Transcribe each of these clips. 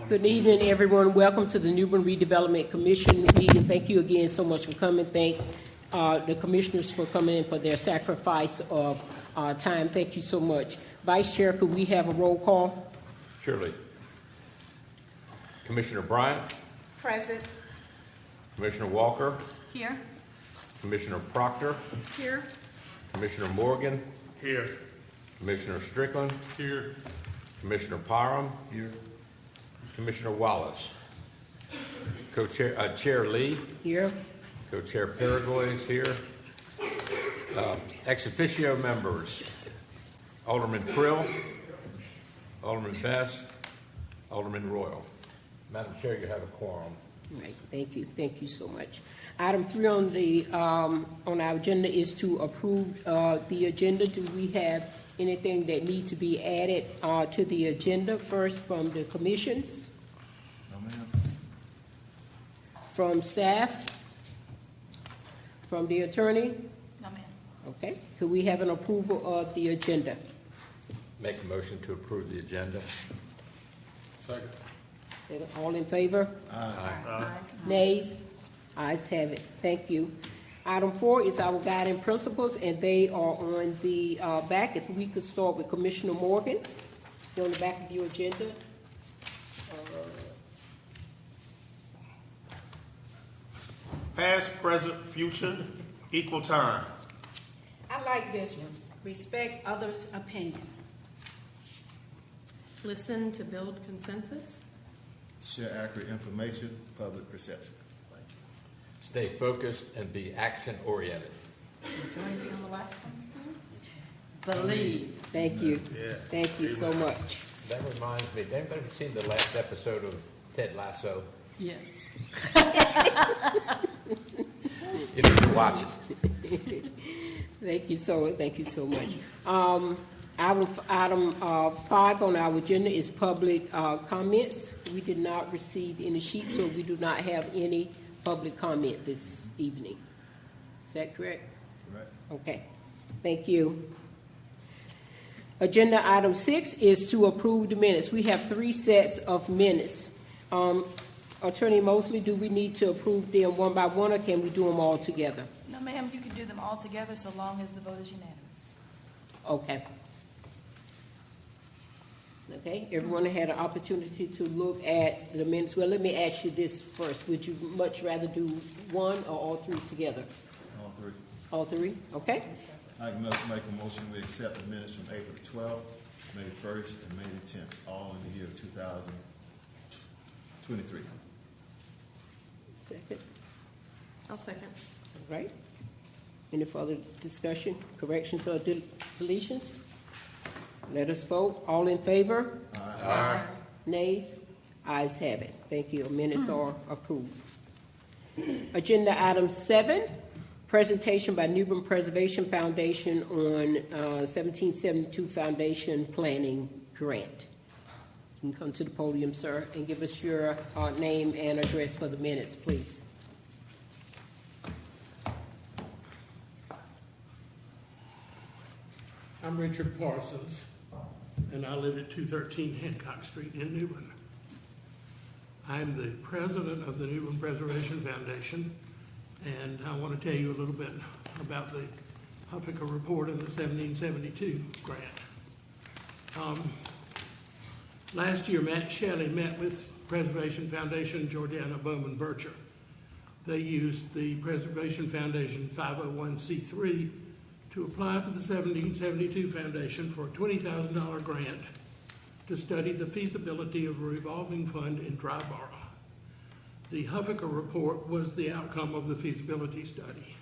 Good evening, everyone. Welcome to the New Bern Redevelopment Commission meeting. Thank you again so much for coming. Thank the commissioners for coming in for their sacrifice of time. Thank you so much. Vice Chair, could we have a roll call? Surely. Commissioner Bryant. Present. Commissioner Walker. Here. Commissioner Proctor. Here. Commissioner Morgan. Here. Commissioner Strickland. Here. Commissioner Parham. Here. Commissioner Wallace. Co-chair Chair Lee. Here. Co-chair Paraguay is here. Ex officio members. Alderman Trill. Alderman Best. Alderman Royal. Madam Chair, you have a quorum. All right. Thank you. Thank you so much. Item 3 on the on our agenda is to approve the agenda. Do we have anything that needs to be added to the agenda? First, from the commission. No, ma'am. From staff? From the attorney? No, ma'am. Okay. Could we have an approval of the agenda? Make a motion to approve the agenda. Second. All in favor? Aye. Nays? Ayes have it. Thank you. Item 4 is our guiding principles, and they are on the back. If we could start with Commissioner Morgan. They're on the back of your agenda. Past, present, future, equal time. I like this one. Respect others' opinion. Listen to build consensus. Share accurate information, public perception. Stay focused and be action-oriented. Join me on the last one, Steve. Believe. Thank you. Yeah. Thank you so much. That reminds me, has anybody seen the last episode of Ted Lasso? Yes. You need to watch it. Thank you so much. Item 5 on our agenda is public comments. We did not receive any sheets, so we do not have any public comment this evening. Is that correct? Correct. Okay. Thank you. Agenda item 6 is to approve the minutes. We have 3 sets of minutes. Attorney Mosley, do we need to approve them one by one, or can we do them all together? No, ma'am, you can do them all together so long as the vote is unanimous. Okay. Okay, everyone had an opportunity to look at the minutes. Well, let me ask you this first. Would you much rather do one or all 3 together? All 3. All 3? Okay. I can make a motion we accept the minutes from April 12th, May 1st, and May the 10th, all in the year of 2023. Second. I'll second. All right. Any further discussion, corrections, or deletions? Let us vote. All in favor? Aye. Nays? Ayes have it. Thank you. Minutes are approved. Agenda item 7, presentation by New Bern Preservation Foundation on 1772 Foundation Planning Grant. You can come to the podium, sir, and give us your name and address for the minutes, please. I'm Richard Parsons, and I live at 213 Hancock Street in New Bern. I'm the president of the New Bern Preservation Foundation, and I want to tell you a little bit about the Huffaker Report and the 1772 grant. Last year, Matt Shelley met with Preservation Foundation Jordana Bowman Bircher. They used the Preservation Foundation 501c3 to apply for the 1772 Foundation for a $20,000 grant to study the feasibility of a revolving fund in Triborough. The Huffaker Report was the outcome of the feasibility study.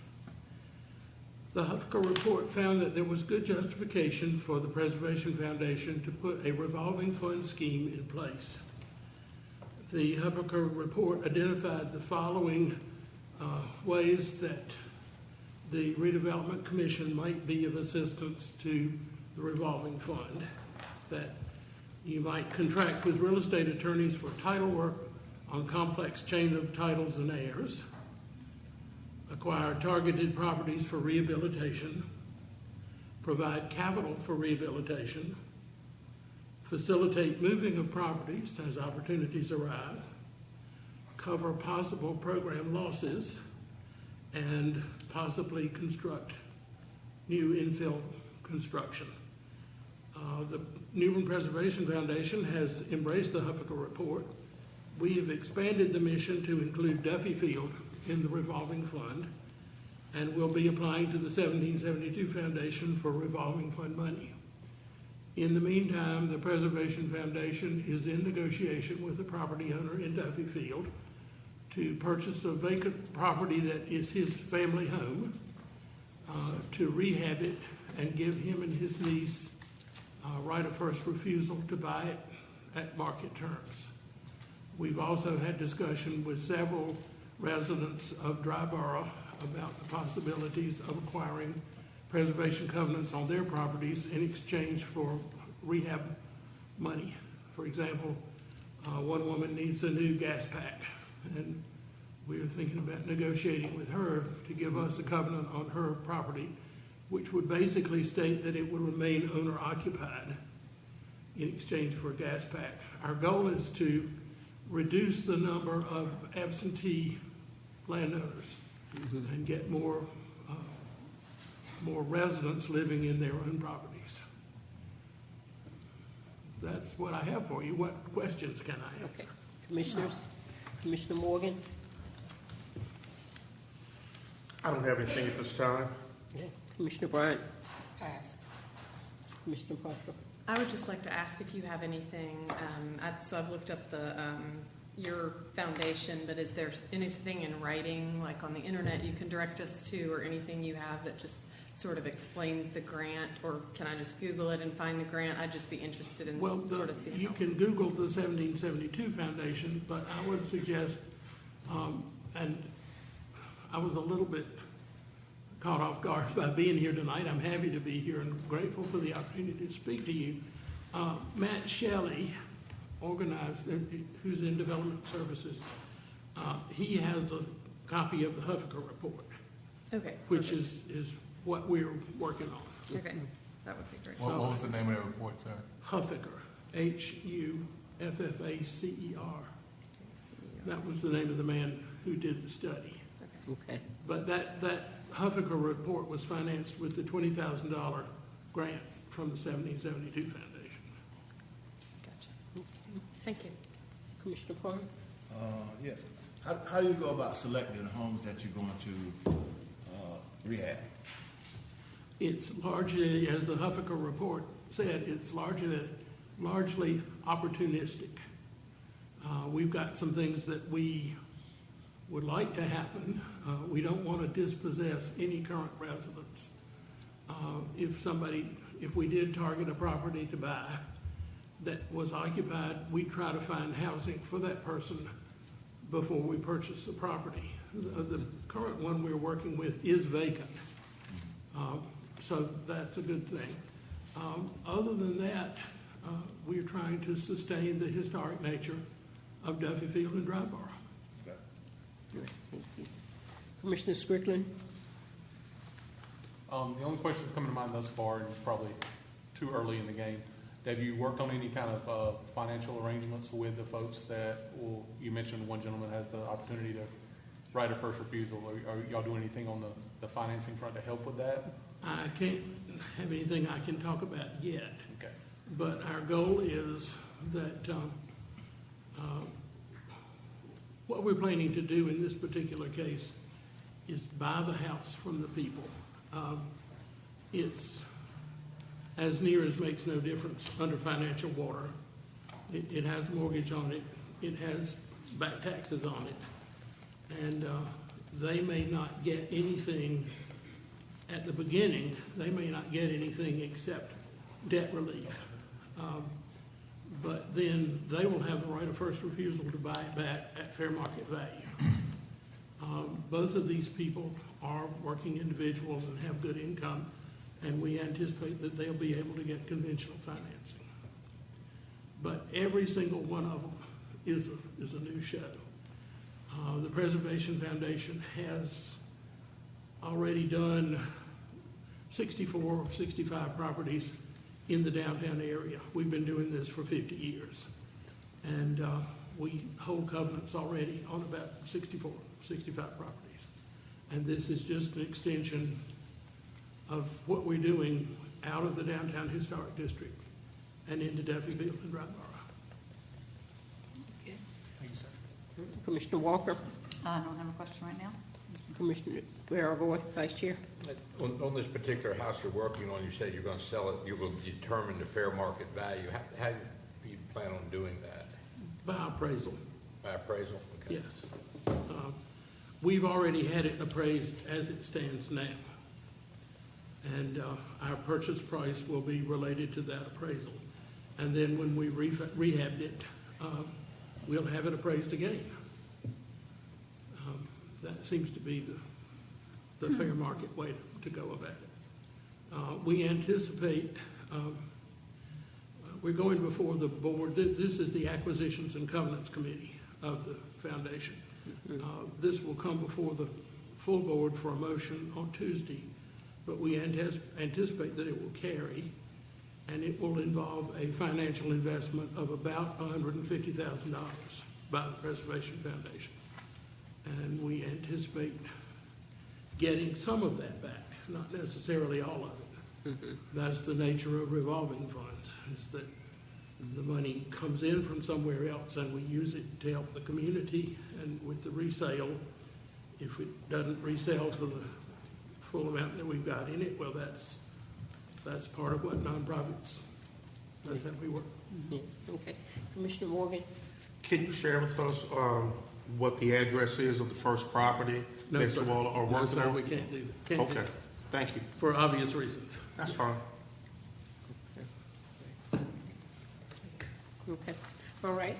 The Huffaker Report found that there was good justification for the Preservation Foundation to put a revolving fund scheme in place. The Huffaker Report identified the following ways that the Redevelopment Commission might be of assistance to the revolving fund. That you might contract with real estate attorneys for title work on complex chain of titles and heirs, acquire targeted properties for rehabilitation, provide capital for rehabilitation, facilitate moving of properties as opportunities arise, cover possible program losses, and possibly construct new infill construction. The Newbern Preservation Foundation has embraced the Huffaker Report. We have expanded the mission to include Duffy Field in the revolving fund, and will be applying to the 1772 Foundation for revolving fund money. In the meantime, the Preservation Foundation is in negotiation with the property owner in Duffy Field to purchase a vacant property that is his family home, to rehab it and give him and his niece right of first refusal to buy it at market terms. We've also had discussion with several residents of Dryboro about the possibilities of acquiring preservation covenants on their properties in exchange for rehab money. For example, one woman needs a new gas pack, and we are thinking about negotiating with her to give us a covenant on her property, which would basically state that it would remain owner occupied in exchange for a gas pack. Our goal is to reduce the number of absentee landowners and get more residents living in their own properties. That's what I have for you. What questions can I answer? Okay. Commissioners? Commissioner Morgan? I don't have anything at this time. Yeah. Commissioner Bryant? Pass. Commissioner Parker? I would just like to ask if you have anything, so I've looked up your foundation, but is there anything in writing, like on the internet, you can direct us to, or anything you have that just sort of explains the grant, or can I just Google it and find the grant? I'd just be interested in sort of seeing. You can Google the 1772 Foundation, but I would suggest, and I was a little bit caught off guard by being here tonight. I'm happy to be here and grateful for the opportunity to speak to you. Matt Shelley organized, who's in development services, he has a copy of the Huffaker Report, Okay. which is what we're working on. Okay, that would be great. What was the name of that report, sir? Huffaker, Huffacer. That was the name of the man who did the study. Okay. But that Huffaker report was financed with the $20,000 grant from the 1772 Foundation. Gotcha. Thank you. Commissioner Parker? Yes. How do you go about selecting the homes that you're going to rehab? It's largely, as the Huffaker report said, it's largely opportunistic. We've got some things that we would like to happen. We don't want to dispossess any current residents. If we did target a property to buy that was occupied, we try to find housing for that person before we purchase the property. The current one we're working with is vacant, so that's a good thing. Other than that, we're trying to sustain the historic nature of Duffy Field and Dryboro. Thank you. Commissioner Strickland? The only question that's coming to mind thus far, and it's probably too early in the game, have you worked on any kind of financial arrangements with the folks that you mentioned one gentleman has the opportunity to right of first refusal. Are y'all doing anything on the financing front to help with that? I can't have anything I can talk about yet. Okay. But our goal is that what we're planning to do in this particular case is buy the house from the people. It's as near as makes no difference under financial water. It has a mortgage on it. It has back taxes on it. And they may not get anything at the beginning. They may not get anything except debt relief. But then they will have the right of first refusal to buy it back at fair market value. Both of these people are working individuals and have good income, and we anticipate that they'll be able to get conventional financing. But every single one of them is a new show. The Preservation Foundation has already done 64 or 65 properties in the downtown area. We've been doing this for 50 years. And we hold covenants already on about 65 properties. And this is just an extension of what we're doing out of the downtown historic district and into Duffyville and Wrightboro. Thank you, sir. Commissioner Walker, I don't have a question right now. Commissioner Barrow, Vice Chair. On this particular house you're working on, you said you're going to sell it, you will determine the fair market value. How do you plan on doing that? By appraisal, By appraisal? Okay. yes. We've already had it appraised as it stands now. And our purchase price will be related to that appraisal. And then when we rehabbed it, we'll have it appraised again. That seems to be the fair market way to go about it. We anticipate, we're going before the board, this is the Acquisitions and Covenants Committee of the foundation. This will come before the full board for a motion on Tuesday, but we anticipate that it will carry, and it will involve a financial investment of about $150,000 by the Preservation Foundation. And we anticipate getting some of that back, not necessarily all of it. Mm-hmm. That's the nature of revolving funds, is that the money comes in from somewhere else and we use it to help the community. And with the resale, if it doesn't resell to the full amount that we've got in it, well, that's part of what nonprofits, that's how we work. Mm-hmm. Okay. Commissioner Morgan? Can you share with us what the address is of the first property that you all are working on? We can't do that. Okay, thank you. For obvious reasons. That's fine. Okay. All right.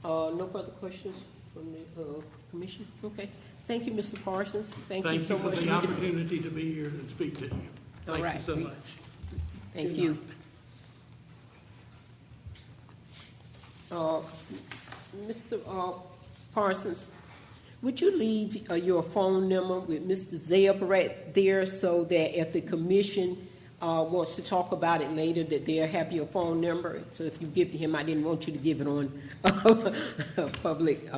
No further questions from the commission? Okay. Thank you, Mr. Parsons. Thank you so much for the opportunity to be here and speak to you. Thank you so much. Thank you. Mr. Parsons, would you leave your phone number with Mr. Zeb right there so that if the commission wants to talk about it later, that they'll have your phone number? So if you give it to him, I didn't want you to give it on public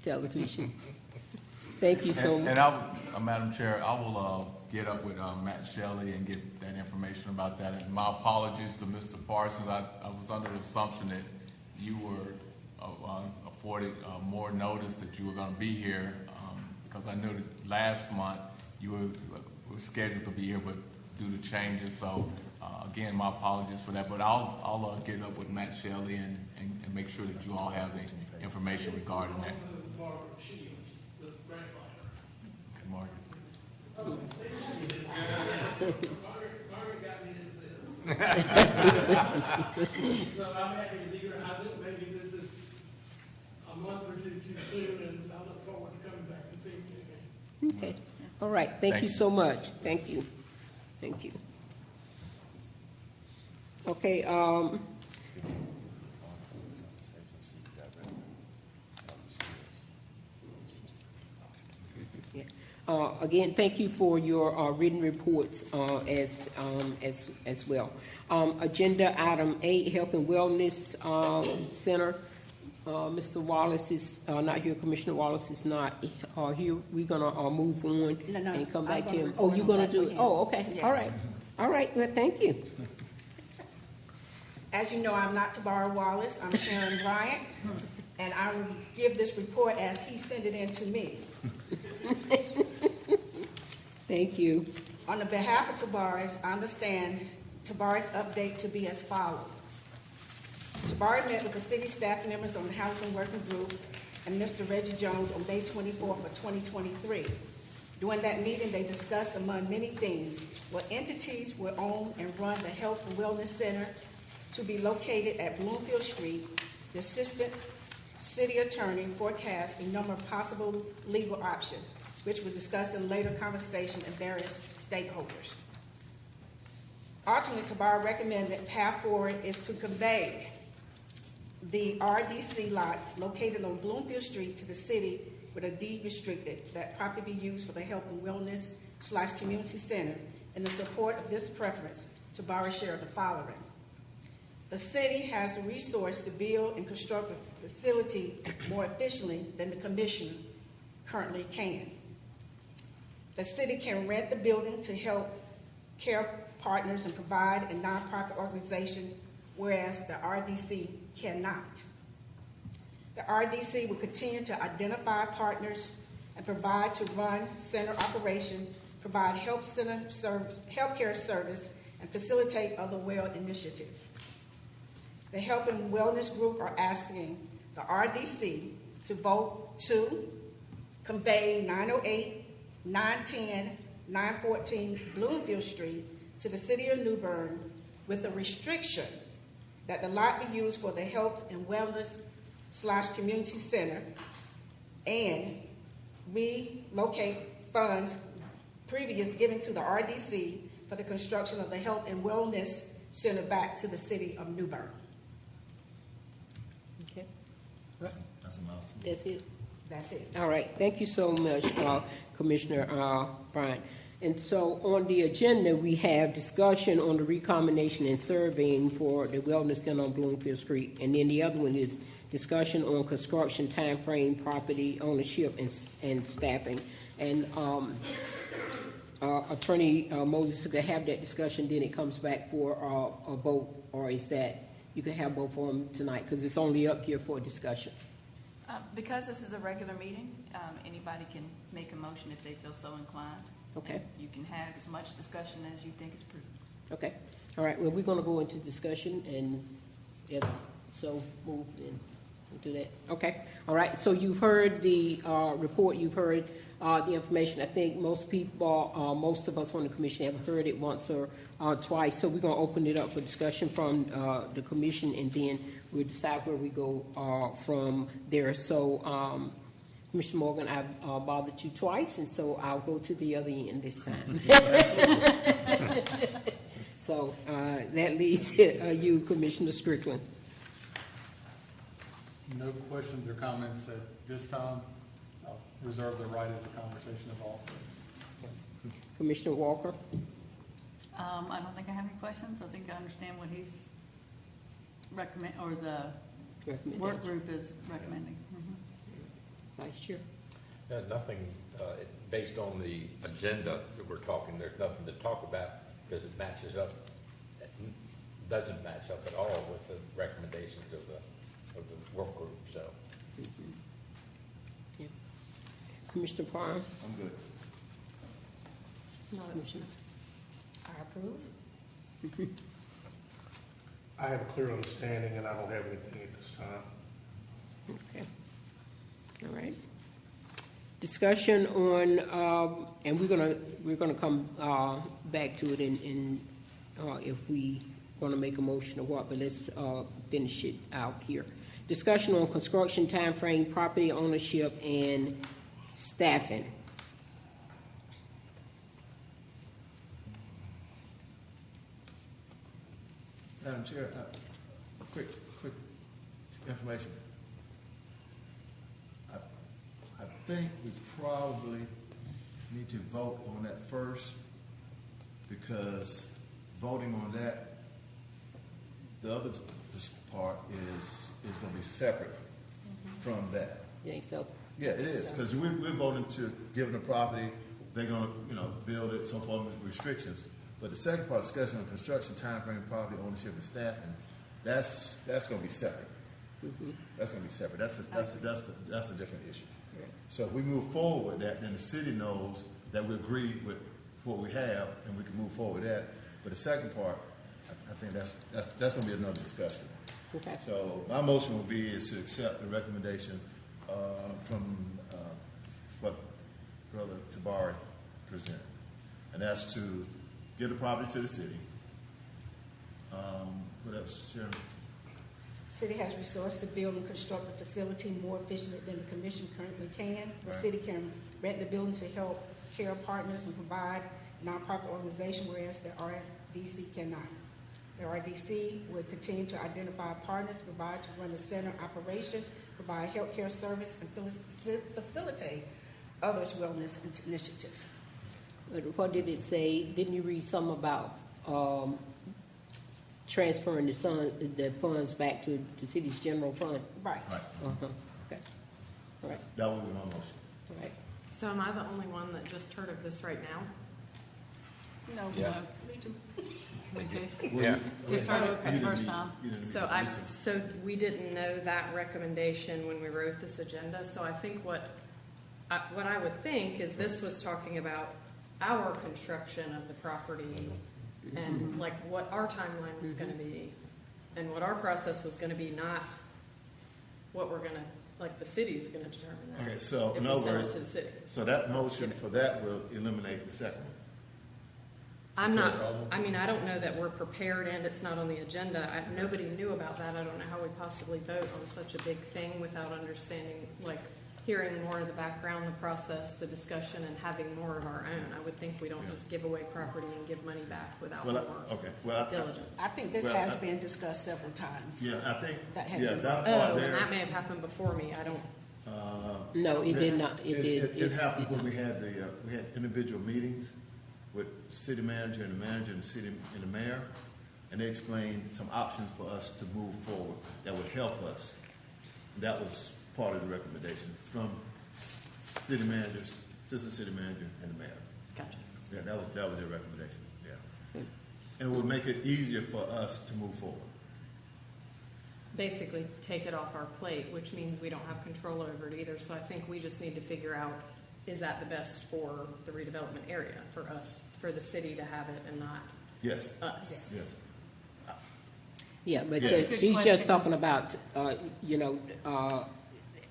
television. Thank you so much. And Madam Chair, I will get up with Matt Shelley and get that information about that. And my apologies to Mr. Parsons. I was under the assumption that you were afforded more notice that you were going to be here because I knew that last month you were scheduled to be here, but due to changes. So again, my apologies for that. But I'll get up with Matt Shelley and make sure that you all have the information regarding that. Well, I'm happy to be here. I think maybe this is a month or two too soon, and I look forward to coming back and seeing you again. Okay. All right. Thank you so much. Thank you. Thank you. Okay. Again, thank you for your written reports as well. Agenda item 8, Health and Wellness Center. Mr. Wallace is not here. Commissioner Wallace is not here. We're going to move on and come back to him. Oh, you're going to do it? Oh, okay. Yes. All right. All right. Well, thank you. As you know, I'm not Tabara Wallace. I'm Sharon Bryant, and I will give this report as he sent it in to me. Thank you. On the behalf of Tabara's, I understand Tabara's update to be as follows. Tabara met with the city staff members on the Housing Working Group and Mr. Reggie Jones on May 24th of 2023. During that meeting, they discussed, among many things, what entities will own and run the Health and Wellness Center to be located at Bloomfield Street. The assistant city attorney forecast a number of possible legal options, which was discussed in later conversation and various stakeholders. Ultimately, Tabara recommended path forward is to convey the RDC lot located on Bloomfield Street to the city with a deed restricted, that property be used for the Health and Wellness / Community Center. In the support of this preference, Tabari's share of the following. The city has the resource to build and construct a facility more efficiently than the commission currently can. The city can rent the building to help care partners and provide a nonprofit organization, whereas the RDC cannot. The RDC will continue to identify partners and provide to run center operation, provide healthcare service, and facilitate other well initiatives. The Health and Wellness Group are asking the RDC to vote to convey 908, 910, 914 Bloomfield Street to the city of New Bern with the restriction that the lot be used for the Health and Wellness / Community Center and relocate funds previous given to the RDC for the construction of the Health and Wellness Center back to the city of New Bern. Okay, That's a mouthful. that's it. That's it. All right, thank you so much, Commissioner Bryant. And so on the agenda, we have discussion on the recombination and surveying for the Wellness Center on Bloomfield Street. And then the other one is discussion on construction timeframe, property ownership, and staffing. And Attorney Moses could have that discussion, then it comes back for a vote, or is that you can have both of them tonight, because it's only up here for discussion. Because this is a regular meeting, anybody can make a motion if they feel so inclined. Okay. And you can have as much discussion as you think is prudent. Okay, all right, well, we're gonna go into discussion, and if so, move into that. Okay, all right, so you've heard the report, you've heard the information. I think most people, most of us on the commission have heard it once or twice, so we're gonna open it up for discussion from the commission, and then we'll decide where we go from there. So, Mr. Morgan, I've bothered you twice, and so I'll go to the other end this time. So that leaves you, Commissioner Strickland. No questions or comments at this time. I'll reserve the right as the conversation evolves. Commissioner Walker? I don't think I have any questions. I think I understand what he's recommend, or the work group is recommending. Vice Chair? Nothing, based on the agenda that we're talking, there's nothing to talk about because it matches up, it doesn't match up at all with the recommendations of the work group, so. Yeah. Commissioner Parham? I'm good. Commissioner? I approve. I have a clear understanding, and I don't have anything at this time. Okay. All right. Discussion on, and we're gonna come back to it in if we gonna make a motion or what, but let's finish it out here. Discussion on construction timeframe, property ownership, and staffing. Madam Chair, quick information. I think we probably need to vote on that first, because voting on that, the other part is going to be separate from that. You think so? Yeah, it is, because we're voting to give them the property, they're going to, build it, so forth, with restrictions. But the second part, discussion on construction, timeframe, property ownership, and staffing, that's going to be separate. That's going to be separate. That's a different issue. So if we move forward with that, then the city knows that we agree with what we have, and we can move forward with that. But the second part, I think that's going to be another discussion. Okay. So my motion will be is to accept the recommendation from what Brother Tabari presented, and that's to give the property to the city. What else, Chairman? City has resources to build and construct a facility more efficiently than the commission currently can. The Right. city can rent the building to help care partners and provide nonprofit organization, whereas the RDC cannot. The RDC would continue to identify partners, provide to run the center operation, provide healthcare service, and facilitate others' wellness initiatives. What did it say? Didn't you read something about transferring the funds back to the city's general fund. Right. Right. Uh-huh, okay. All right, That would be my motion. all right. So am I the only one that just heard of this right now? No, Yeah. Me too. Yeah. just heard it for the You didn't first need- time. you didn't need So to listen. so we didn't know that recommendation when we wrote this agenda, so I think what I would think is this was talking about our construction of the property and like what our timeline was gonna be and what our process was gonna be, not what we're gonna, like the city's gonna determine that. Okay, so if in we other sell it words, to the city. so that motion for that will eliminate the second one. I'm not, I mean, I don't know that we're prepared and it's not on the agenda. Nobody knew about that. I don't know how we possibly vote on such a big thing without understanding, like, hearing more of the background, the process, the discussion, and having more of our own. I would think we don't just give away property and give money back without Well, more okay, well, diligence. I think this Well, has I- been discussed several times. yeah, I think, That had yeah, been that Oh, part and there. that may have happened before me. I don't, No, it did not, it did. It happened when we had we had individual meetings with city manager and the city and the mayor, and they explained some options for us to move forward that would help us. That was part of the recommendation from city managers, assistant city manager, and the mayor. gotcha. Yeah, that was their recommendation, yeah. And it would make it easier for us to move forward. Basically, take it off our plate, which means we don't have control over it either. So I think we just need to figure out, is that the best for the redevelopment area, for us, for the city to have it and not Yes, us? yes. Yeah, but Yeah. Good she's question, just talking about,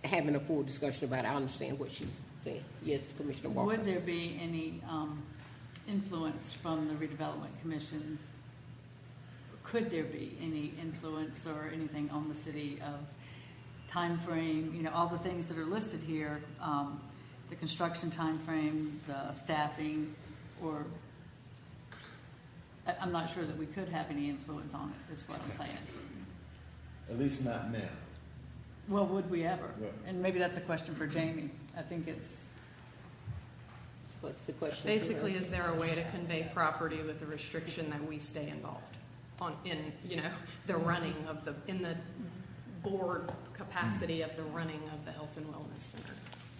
having a full discussion about it. I understand what she's saying. Yes, Commissioner Walker. Would there be any influence from the redevelopment commission? Could there be any influence or anything on the city of timeframe, all the things that are listed here, the construction timeframe, the staffing, or, I'm not sure that we could have any influence on it, is what I'm saying. At least not now. Well, would we ever? Right. And maybe that's a question for Jamie. I think it's, What's the question? Basically, is there a way to convey property with a restriction that we stay involved in the running of in the board capacity of the running of the Health and Wellness Center?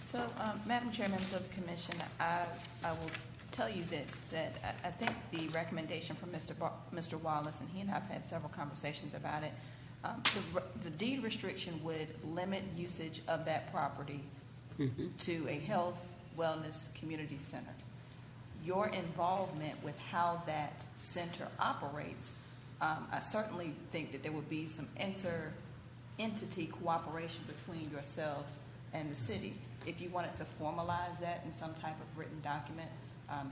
So, Madam Chair, members of the commission, I will tell you this, that I think the recommendation from Mr. Wallace, and he and I have had several conversations about it, the deed restriction would limit usage of that property to a health, wellness, community center. Your involvement with how that center operates, I certainly think that there would be some inter-entity cooperation between yourselves and the city. If you wanted to formalize that in some type of written document,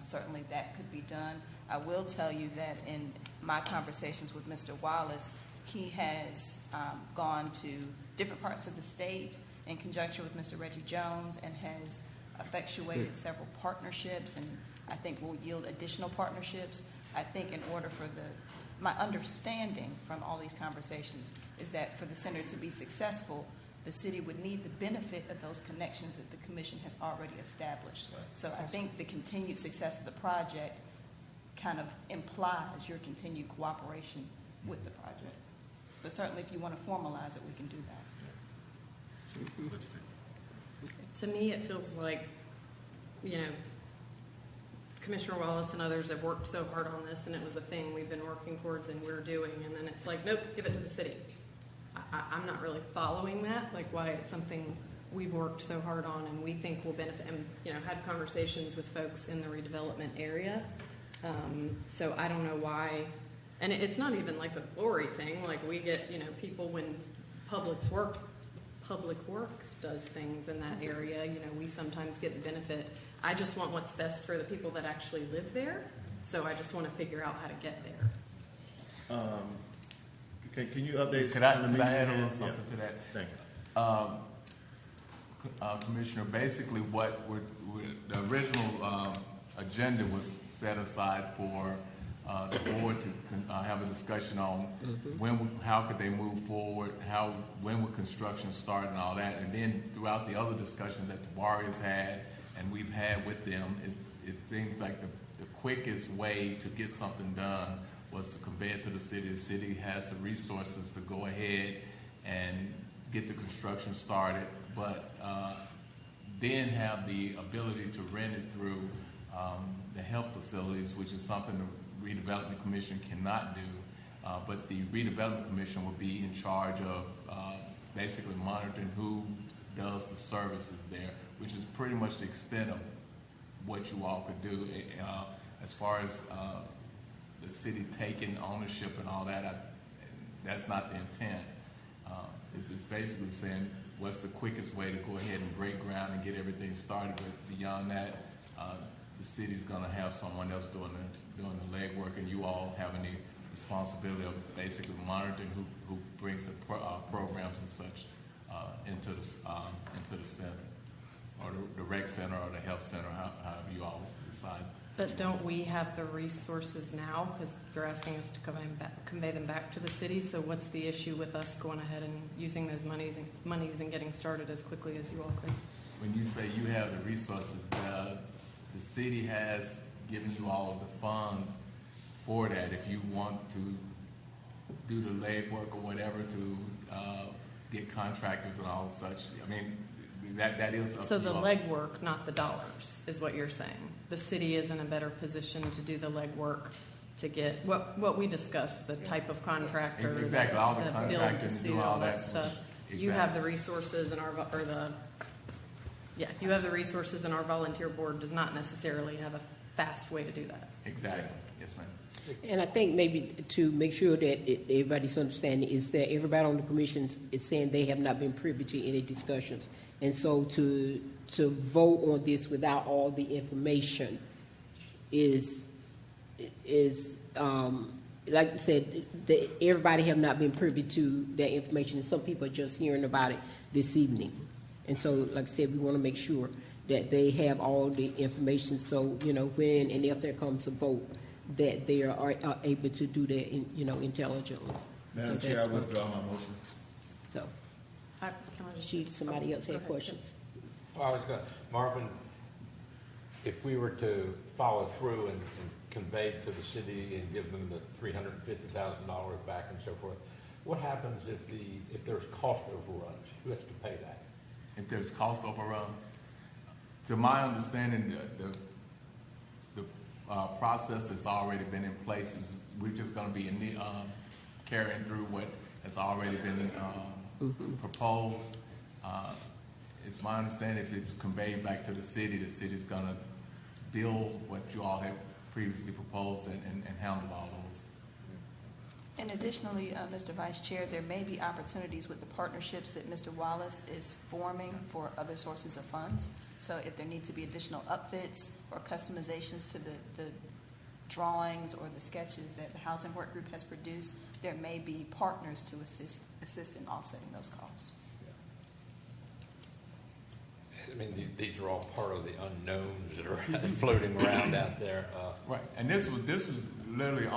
certainly that could be done. I will tell you that in my conversations with Mr. Wallace, he has gone to different parts of the state in conjunction with Mr. Reggie Jones and has effectuated several partnerships, and I think will yield additional partnerships. I think in order for my understanding from all these conversations is that for the center to be successful, the city would need the benefit of those connections that the commission has already established. Right. So I think the continued success of the project kind of implies your continued cooperation with the project. But certainly if you want to formalize it, we can do that. What's the- To me, it feels like, Commissioner Wallace and others have worked so hard on this, and it was a thing we've been working towards and we're doing, and then it's like, nope, give it to the city. I'm not really following that, like why it's something we've worked so hard on and we think will benefit, and, had conversations with folks in the redevelopment area. So I don't know why, and it's not even like a glory thing, like we get, people when Public Works does things in that area, we sometimes get the benefit. I just want what's best for the people that actually live there, so I just want to figure out how to get there. Can you update? Could I on the meeting add we a little had? something to that? Thank you. Commissioner, basically the original agenda was set aside for the board to have a discussion on how could they move forward, when would construction start and all that. And then throughout the other discussions that the Warriors had and we've had with them, it seems like the quickest way to get something done was to convey it to the city. The city has the resources to go ahead and get the construction started, but then have the ability to rent it through the health facilities, which is something the Redevelopment Commission cannot do. But the Redevelopment Commission will be in charge of basically monitoring who does the services there, which is pretty much the extent of what you all could do. As far as the city taking ownership and all that, that's not the intent. It's just basically saying what's the quickest way to go ahead and break ground and get everything started. But beyond that, the city's going to have someone else doing the legwork, and you all have any responsibility of basically monitoring who brings the programs and such into the center, or the rec center, or the health center, however you all decide. But don't we have the resources now? Because you're asking us to convey them back to the city. So what's the issue with us going ahead and using those monies and getting started as quickly as you all could? When you say you have the resources, the city has given you all of the funds for that. If you want to do the legwork or whatever to get contractors and all such, I mean, that is up So to the you all. legwork, not the dollars, is what you're saying. The city is in a better position to do the legwork to get what we discussed, the type of contractor, Exactly, all the build to contracting, suit, do all that stuff. Exactly. You have the resources, and you have the resources, and our volunteer board does not necessarily have a fast way to do that. Exactly, yes, ma'am. And I think maybe to make sure that everybody's understanding is that everybody on the commission is saying they have not been privy to any discussions. And so to vote on this without all the information is like I said, everybody have not been privy to that information, and some people are just hearing about it this evening. And so, like I said, we want to make sure that they have all the information, so, when and if there comes a vote, that they are able to do that, intelligently. Madam So Chair, I that's what- withdraw my motion. So, Can I just- somebody else Go had ahead, questions? Marvin, if we were to follow through and convey it to the city and give them the $350,000 back and so forth, what happens if there's cost overruns? Who has to pay that? If there's cost overruns, to my understanding, the process has already been in place. We're just going to be carrying through what has already been proposed. It's my understanding if it's conveyed back to the city's going to build what you all have previously proposed and handle all those. And additionally, Mr. Vice Chair, there may be opportunities with the partnerships that Mr. Wallace is forming for other sources of funds. So if there need to be additional upfits or customizations to the drawings or the sketches that the Housing Work Group has produced, there may be partners to assist in offsetting those costs. I mean, these are all part of the unknowns that are floating around out there. Right, and this was literally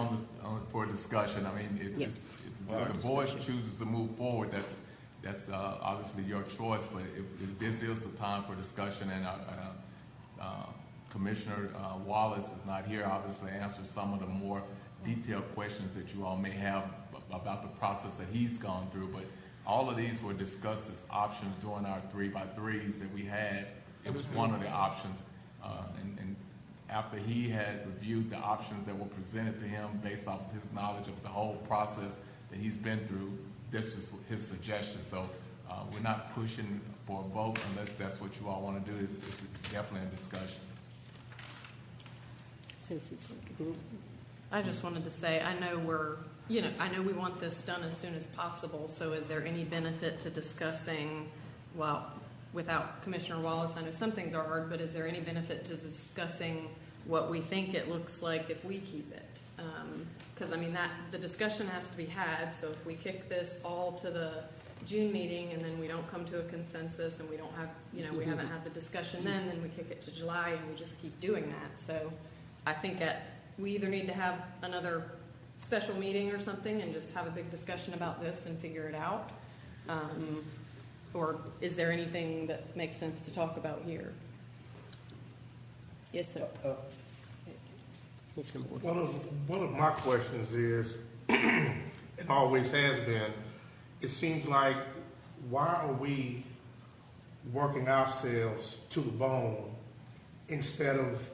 for discussion. I mean, if the board chooses to move forward, that's obviously your choice. But if this is the time for discussion, and Commissioner Wallace is not here, obviously answer some of the more detailed questions that you all may have about the process that he's gone through. But all of these were discussed as options during our 3x3s that we had. It was one of the options, and after he had reviewed the options that were presented to him based off of his knowledge of the whole process that he's been through, this was his suggestion. So we're not pushing for a vote unless that's what you all want to do. It's definitely a discussion. Since it's the group. I just wanted to say, I know we want this done as soon as possible, so is there any benefit to discussing, well, without Commissioner Wallace, I know some things are hard, but is there any benefit to discussing what we think it looks like if we keep it? Because, the discussion has to be had, so if we kick this all to the June meeting and then we don't come to a consensus and we don't have, we haven't had the discussion then we kick it to July and we just keep doing that. So I think we either need to have another special meeting or something and just have a big discussion about this and figure it out. Or is there anything that makes sense to talk about here? Yes, sir. Commissioner Moore. One of my questions is, and always has been, it seems like, why are we working ourselves to the bone instead of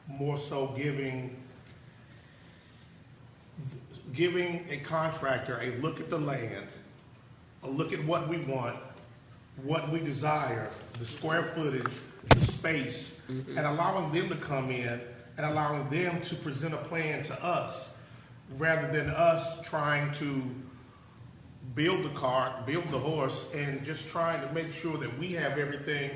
more so giving a contractor a look at the land, a look at what we want, what we desire, the square footage, the space, and allowing them to come in and allowing them to present a plan to us rather than us trying to build the cart, build the horse, and just trying to make sure that we have everything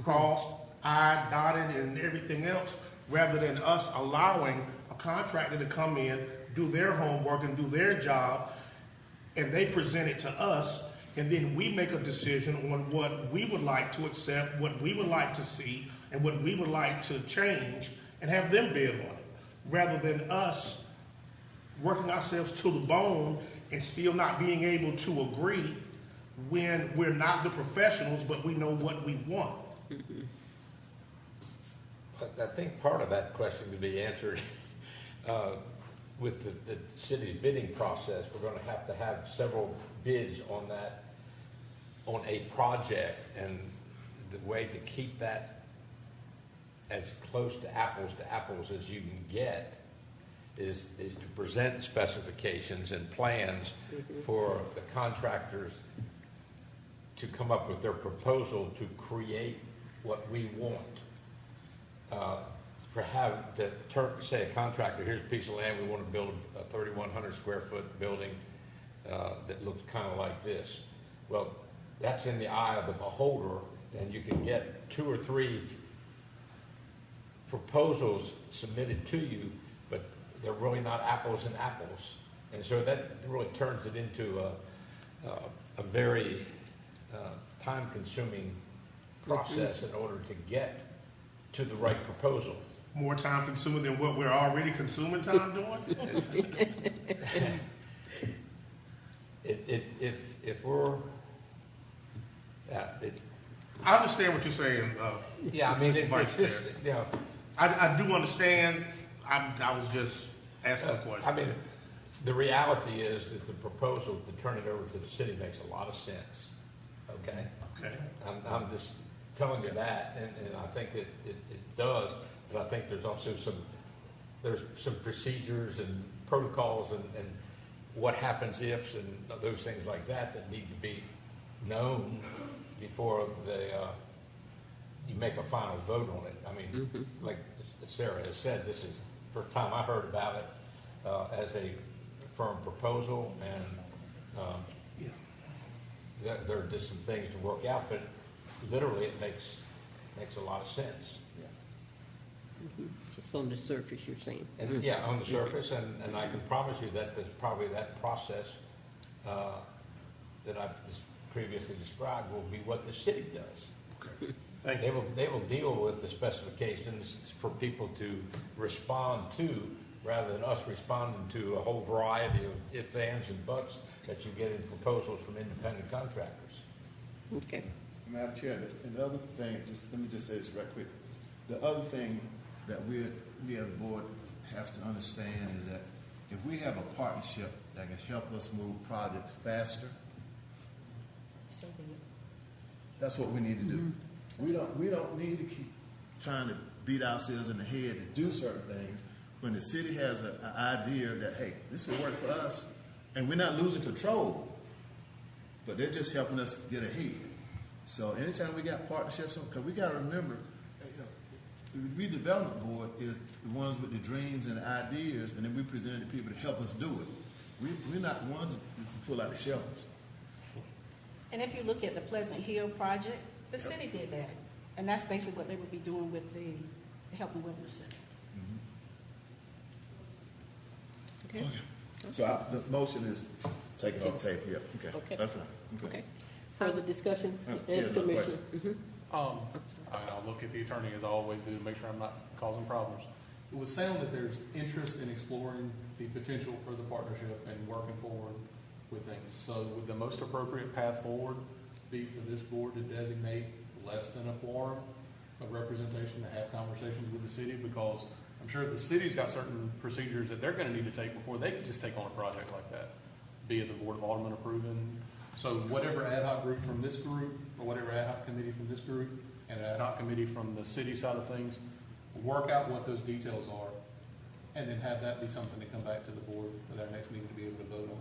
crossed, I, dotted, and everything else, rather than us allowing a contractor to come in, do their homework and do their job, and they present it to us, and then we make a decision on what we would like to accept, what we would like to see, and what we would like to change, and have them bid on it, rather than us working ourselves to the bone and still not being able to agree when we're not the professionals, but we know what we want. I think part of that question could be answered with the city's bidding process. We're going to have several bids on that, on a project, and the way to keep that as close to apples as you can get is to present specifications and plans for the contractors to come up with their proposal to create what we want. Say a contractor, here's a piece of land, we want to build a 3,100 square foot building that looks kind of like this. Well, that's in the eye of the beholder, and you can get 2 or 3 proposals submitted to you, but they're really not apples and apples. And so that really turns it into a very time-consuming process in order to get to the right proposal. More time consuming than what we're already consuming time doing? If we're, I understand what you're saying. yeah, I mean, it's this, you know. I do understand. I was just asking a question. I mean, the reality is that the proposal to turn it over to the city makes a lot of sense, okay? Okay. I'm just telling you that, and I think it does, but I think there's also some procedures and protocols and what happens ifs and those things like that need to be known before you make a final vote on it. I mean, like Sarah has said, this is the first time I heard about it as a firm proposal, and there are just some things to work out, but literally it makes a lot of sense. Just on the surface, you're saying. And, yeah, on the surface, and I can promise you that there's probably that process that I've just previously described will be what the city does. Okay. Thank you. They will deal with the specifications for people to respond to, rather than us responding to a whole variety of ifs, ands, and buts that you get in proposals from independent contractors. Okay. Madam Chair, and the other thing, let me just say this right quick. The other thing that we as a board have to understand is that if we have a partnership that can help us move projects faster, that's what we need to do. We don't need to keep trying to beat ourselves in the head to do certain things when the city has an idea that, hey, this will work for us, and we're not losing control, but they're just helping us get ahead. So anytime we got partnerships, because we got to remember, the redevelopment board is the ones with the dreams and the ideas, and then we present it to people to help us do it. We're not the ones who pull out the shelves. And if you look at the Pleasant Hill project, the city did that. And that's basically what they would be doing with the Health and Wellness Center. Okay. So the motion is taken off tape, yeah, okay, that's fine. Okay. Further discussion? She has Yes, no Commissioner. question. I'll look at the attorney as I always do to make sure I'm not causing problems. It would sound that there's interest in exploring the potential for the partnership and working forward with things. So would the most appropriate path forward be for this board to designate less than a quorum of representation to have conversations with the city? Because I'm sure the city's got certain procedures that they're gonna need to take before they could just take on a project like that, be it the Board of Aldermen approving. So whatever ad hoc group from this group, or whatever ad hoc committee from this group, and an ad hoc committee from the city side of things, work out what those details are, and then have that be something to come back to the board at our next meeting to be able to vote on.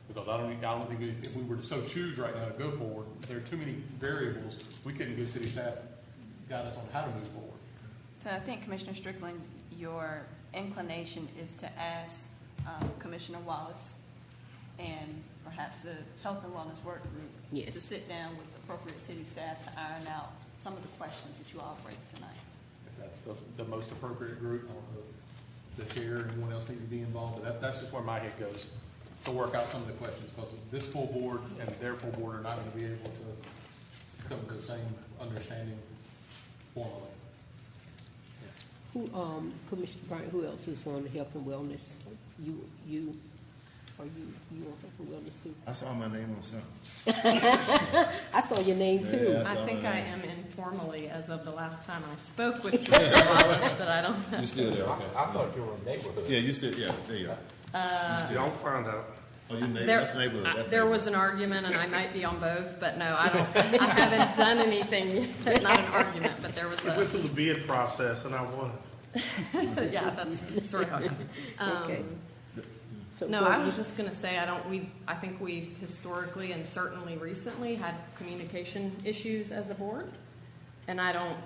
Because I don't think if we were to so choose right now to go forward, there are too many variables, we couldn't give city staff guidance on how to move forward. So I think, Commissioner Strickland, your inclination is to ask Commissioner Wallace and perhaps the Health and Wellness Work Group Yes. to sit down with appropriate city staff to iron out some of the questions that you all raised tonight. If that's the most appropriate group, I don't know if the chair and anyone else needs to be involved, but that's just where my head goes, to work out some of the questions, because this full board and their full board are not going to be able to come to the same understanding formally. Who, Commissioner Bryant, who else is on health and wellness? You on health and wellness too? I saw my name on something. I saw your name too. Yeah. I think I am informally as of the last time I spoke with Commissioner Wallace, but I don't know. You still there, okay. I thought you were in neighborhood. Yeah, you still, yeah, there you are. Don't find out. Oh, you neighbor, There, that's neighborhood, that's there neighborhood. was an argument, and I might be on both, but no, I haven't done anything yet. Not an argument, but there was We went through the bid process and I won. yeah, that's sort of how it happened. Okay. So No, Gordon, I was just gonna say, I think we've historically and certainly recently had communication issues as a board. And I don't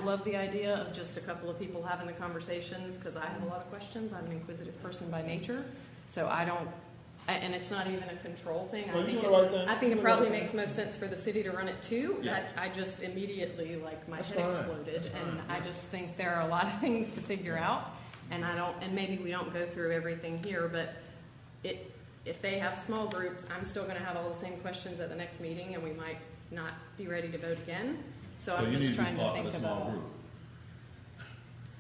love the idea of just a couple of people having the conversations, because I have a lot of questions. I'm an inquisitive person by nature. So and it's not even a control thing. No, you're doing the right thing. I think You're it doing probably the right makes most sense for the city to run it too. Yeah. I just immediately, like, my That's head fine. exploded. That's And fine. I just think there are a lot of things to figure out. And and maybe we don't go through everything here, but if they have small groups, I'm still gonna have all the same questions at the next meeting, and we might not be ready to vote again. So So I'm you need just to be trying to part of think a small about. group.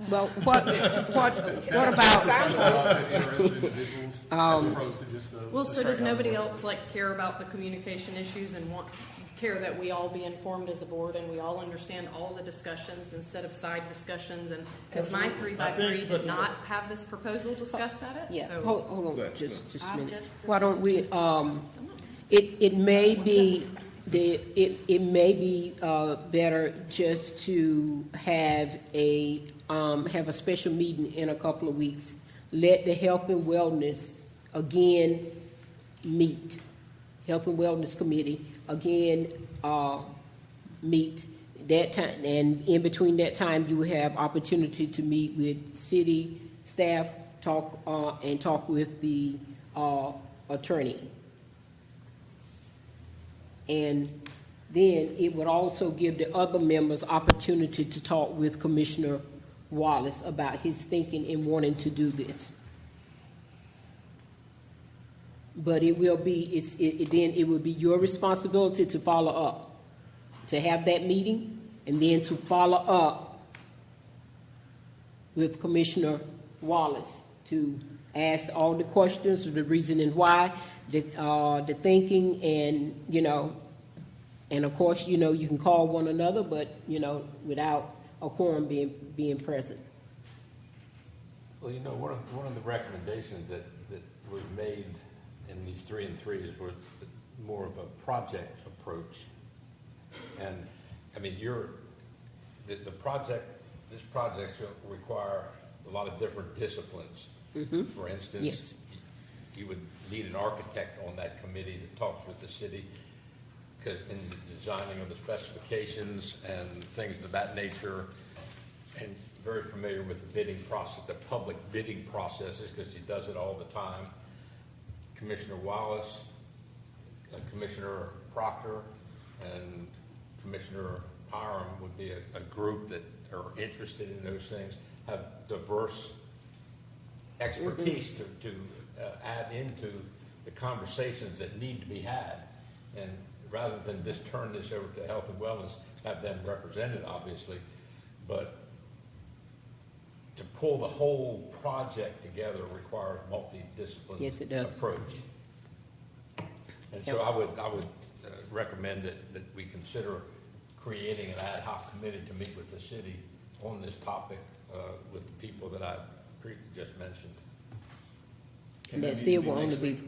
well, what about, Interested individuals, as opposed to just the. Well, the so does straight out nobody board. else like care about the communication issues and care that we all be informed as a board and we all understand all the discussions instead of side discussions? And because my 3x3 did not have this proposal discussed at it. yeah, So hold on, Go ahead, just a I'm minute. just- Why don't we, it may be, it may be better just to have a special meeting in a couple of weeks. Let the health and wellness again meet. Health and Wellness Committee again meet that time, and in between that time, you will have opportunity to meet with city staff, talk with the attorney. And then it would also give the other members opportunity to talk with Commissioner Wallace about his thinking and wanting to do this. But it will be, then it will be your responsibility to follow up, to have that meeting, and then to follow up with Commissioner Wallace to ask all the questions, the reasoning why, the thinking, and, and of course, you can call one another, but, without a quorum being present. Well, one of the recommendations that was made in these 3 and 3s was more of a project approach. And, I mean, this project's going to require a lot of different disciplines. Mm-hmm. For instance, Yes. you would need an architect on that committee that talks with the city, because in the designing of the specifications and things of that nature, and very familiar with the bidding process, the public bidding processes, because he does it all the time. Commissioner Wallace, Commissioner Proctor, and Commissioner Hiram would be a group that are interested in those things, have diverse expertise to add into the conversations that need to be had. And rather than just turn this over to health and wellness, have them represented, obviously, but to pull the whole project together requires multidisciplinary Yes, it does. approach. And so I would recommend that we consider creating an ad hoc committee to meet with the city on this topic with the people that I just mentioned. Can That that still meeting will be only next be, week?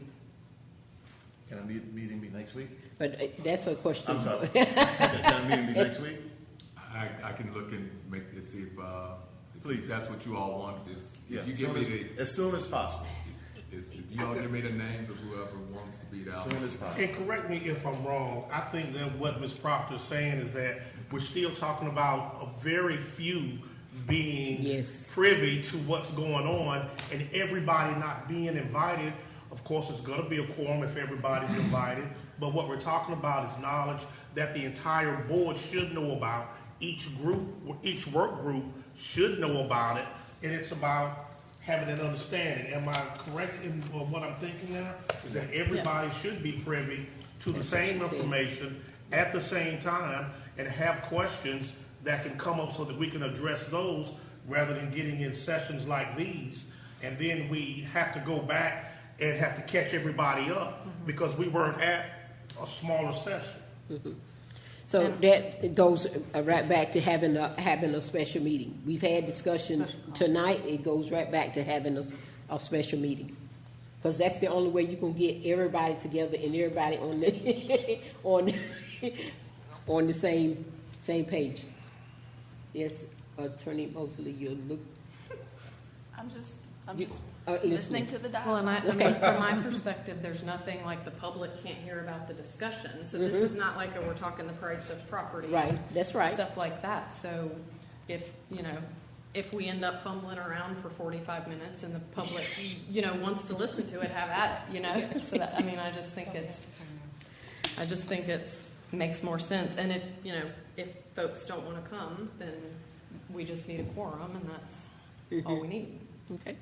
Can a meeting be next week? but that's a question. I'm sorry. Can a meeting be next week? I can look and make this, see if Please. that's what you all want, is, Yeah, if you give me as soon as possible. if you all give me the names of whoever wants to be there. As soon as possible. And correct me if I'm wrong, I think that what Ms. Proctor is saying is that we're still talking about a very few being Yes. privy to what's going on and everybody not being invited. Of course, it's gonna be a quorum if everybody's invited, but what we're talking about is knowledge that the entire board should know about, each group, each work group should know about it, and it's about having an understanding. Am I correct in what I'm thinking now? Is that everybody should be privy to the same information at the same time and have questions that can come up so that we can address those rather than getting in sessions like these. And then we have to go back and have to catch everybody up because we weren't at a smaller session. So that goes right back to having a special meeting. We've had discussions tonight, it goes right back to having a special meeting. Because that's the only way you can get everybody together and everybody on the, on the same page. Yes, Attorney Mosley, you look. I'm just listening. listening to the Well, and dialogue. I mean, from my perspective, there's nothing like the public can't hear about the discussion. So this is not like we're talking the price of property. Right, that's right. Stuff like that. So if we end up fumbling around for 45 minutes and the public, wants to listen to it, have at it, So that, I just think it's makes more sense. And if folks don't want to come, then we just need a quorum, and that's all we need. Okay.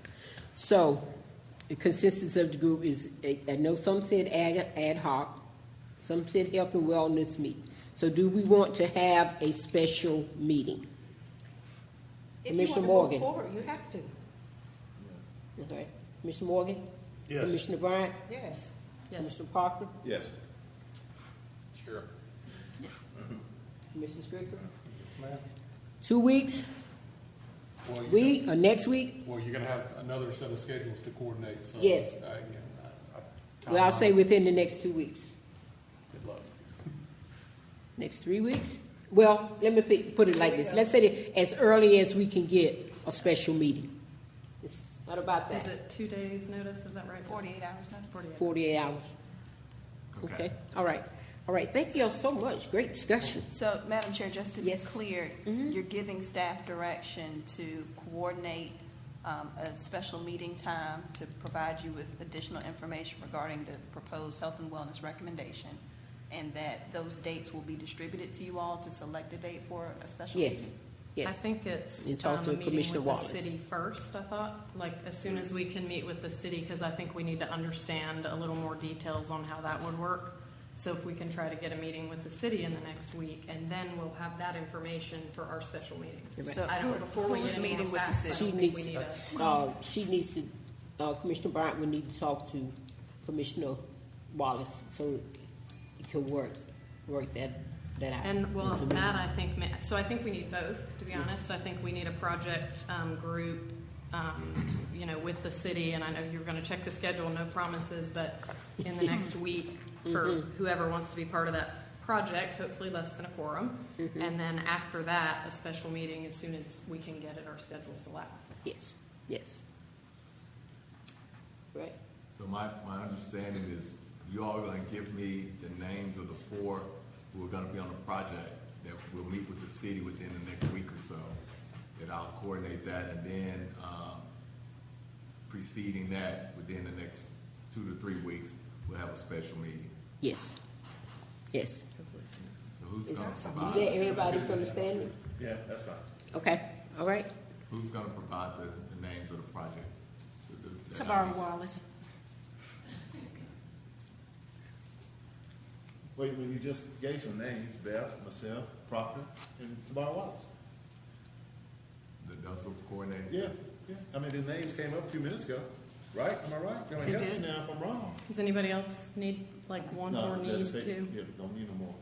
So the consensus of the group is, I know some said ad hoc, some said health and wellness meet. So do we want to have a special meeting? If Commissioner you want Morgan. to move forward, you have to. Okay. Commissioner Morgan? Yes. Commissioner Bryant? Yes. Yes. Commissioner Parker? Yes. Sure. Mrs. Strickler? Ma'am? 2 2 weeks? Well, Week or next week? Well, you're gonna have another set of schedules to coordinate, so. Yes. Well, I'll say within the next 2 weeks. Good luck. Next 3 weeks? Well, let me put it like this. Let's say that as early as we can get a special meeting. What about Is that? it 2 days notice? Is that right? 48 hours notice. 48 hours. Okay. All right. All right. Thank you all so much. Great discussion. So, Madam Chair, just to be Yes. clear, you're giving staff direction to coordinate a special meeting time to provide you with additional information regarding the proposed health and wellness recommendation, and that those dates will be distributed to you all to select a date for a special Yes. meeting? Yes. I think it's And talk to a meeting Commissioner with Wallace. the city first, I thought, like as soon as we can meet with the city, because I think we need to understand a little more details on how that would work. So if we can try to get a meeting with the city in the next week, and then we'll have that information for our special meeting. So I don't, before we who's get any meeting more with the facts, I city? don't think we need She needs to, Commissioner Bryant would need to talk to Commissioner Wallace so he can work that out. And well, that I think we need both, to be honest. I think we need a project group, with the city, and I know you're gonna check the schedule, no promises, but in the next week for whoever wants to be part of that project, hopefully less than a quorum. And then after that, a special meeting as soon as we can get it, our schedules allow. Yes, yes. Right. So my understanding is you all are gonna give me the names of the 4 who are gonna be on the project, that we'll meet with the city within the next week or so, that I'll coordinate that, and then, preceding that, within the next 2 to 3 weeks, we'll have a special meeting. Yes. Yes. So who's Is gonna is provide, that everybody's understanding? Yeah, that's fine. Okay, all right. who's gonna provide the names of the project? Tabara Wallace. Well, you just gave some names, Beth, myself, Proctor, and Tabara Wallace. Those are coordinated? Yeah, yeah. I mean, the names came up a few minutes ago, right? Am I right? Help me now if I'm wrong. Does anybody else need, like, one No, more let it need stay. to? Yeah, don't need no more.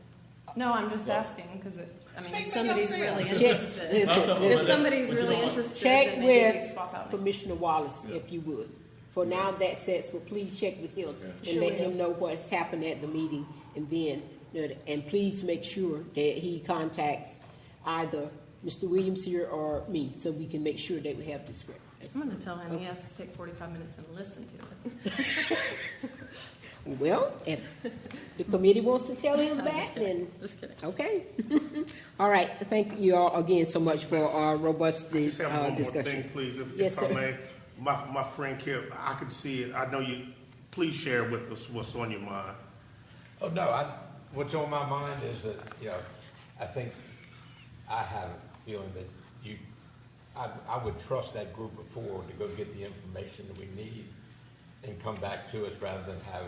No, I'm just asking, because if Speak for somebody's yourself. really Check. interested. Listen, If somebody's What you really want? interested, Check then maybe we with swap out. Commissioner Wallace, if you would. For now, that sets, but please check with him and Sure let will. him know what's happened at the meeting. And then, and please make sure that he contacts either Mr. Williams here or me, so we can make sure that we have the script. I'm going to tell him he has to take 45 minutes and listen to it. Well, if the committee wants to tell him I'm that, just kidding. then, Just kidding. okay. All right, thank you all again so much for our robust Just have one more discussion. thing, please, Yes, if I sir. may. My friend Kip, I can see it. I know you, please share with us what's on your mind. Oh, no, what's on my mind is that, I think I have a feeling that I would trust that group of four to go get the information that we need and come back to us rather than have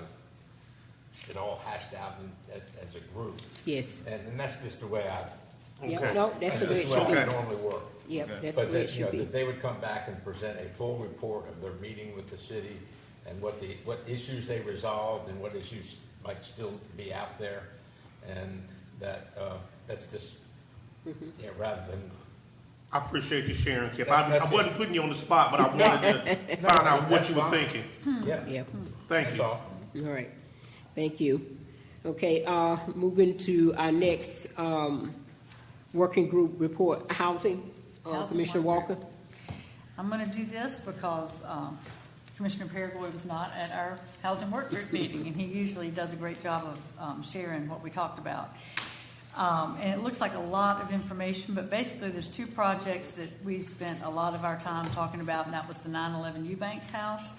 it all hashed out as a group. Yes. And that's just the way Yeah, Okay. no, that's the way it should I be. normally work. Yep, Okay. that's the But way it that, should be. that they would come back and present a full report of their meeting with the city and what issues they resolved and what issues might still be out there. And that's just, rather than. I appreciate you sharing, Kip. That's I it. wasn't putting you on the spot, but I wanted to find out what that's you were fine. thinking. Yeah. Yeah, Thank That's you. all. all right. Thank you. Okay, moving to our next working group report, housing. Housing Commissioner work Walker. group. I'm going to do this because Commissioner Paragoy was not at our housing work group meeting, and he usually does a great job of sharing what we talked about. And it looks like a lot of information, but basically there's two projects that we spent a lot of our time talking about, and that was the 911 Eubanks house,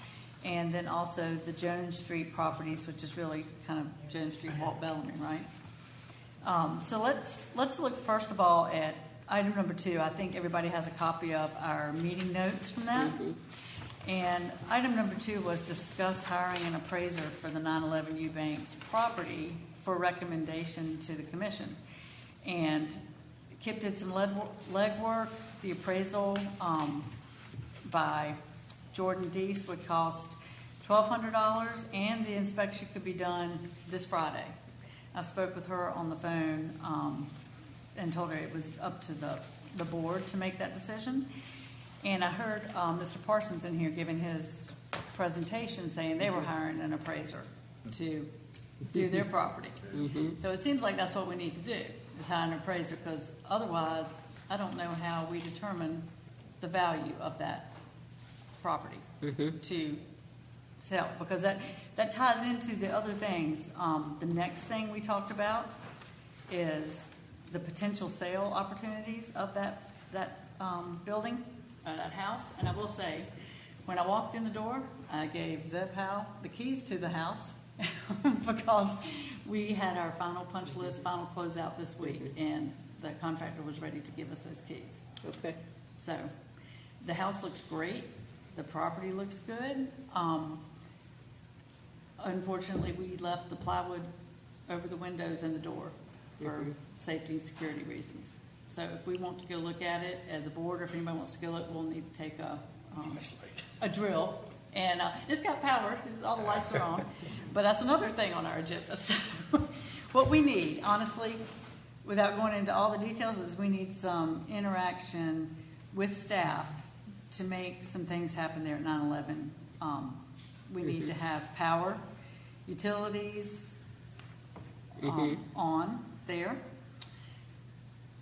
and then also the Jones Street properties, which is really kind of Jones Street, Walt Bellamy, right? So let's look first of all at item number 2. I think everybody has a copy of our meeting notes from that. And item number 2 was discuss hiring an appraiser for the 911 Eubanks property for recommendation to the commission. And Kip did some legwork. The appraisal by Jordan Deese would cost $1,200, and the inspection could be done this Friday. I spoke with her on the phone and told her it was up to the board to make that decision. And I heard Mr. Parsons in here giving his presentation saying they were hiring an appraiser to do their property. So it seems like that's what we need to do, is hire an appraiser, because otherwise I don't know how we determine the value of that property to sell, because that ties into the other things. The next thing we talked about is the potential sale opportunities of that building, that house. And I will say, when I walked in the door, I gave Zeb Howe the keys to the house because we had our final punch list, final closeout this week, and the contractor was ready to give us those keys. Okay. So the house looks great. The property looks good. Unfortunately, we left the plywood over the windows and the door for safety and security reasons. So if we want to go look at it as a board, or if anybody wants to go look, we'll need to take a drill. And it's got power, all the lights are on. But that's another thing on our agenda. So what we need, honestly, without going into all the details, is we need some interaction with staff to make some things happen there at 911. We need to have power, utilities on there.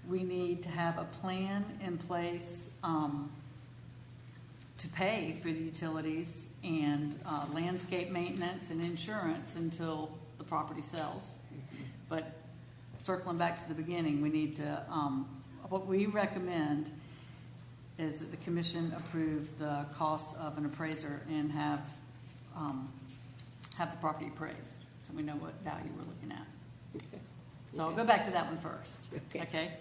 We need to have a plan in place to pay for the utilities and landscape maintenance and insurance until the property sells. But circling back to the beginning, we need to, what we recommend is that the commission approve the cost of an appraiser and have the property appraised, so we know what value we're looking at. Okay. So I'll go back to that one first. Okay.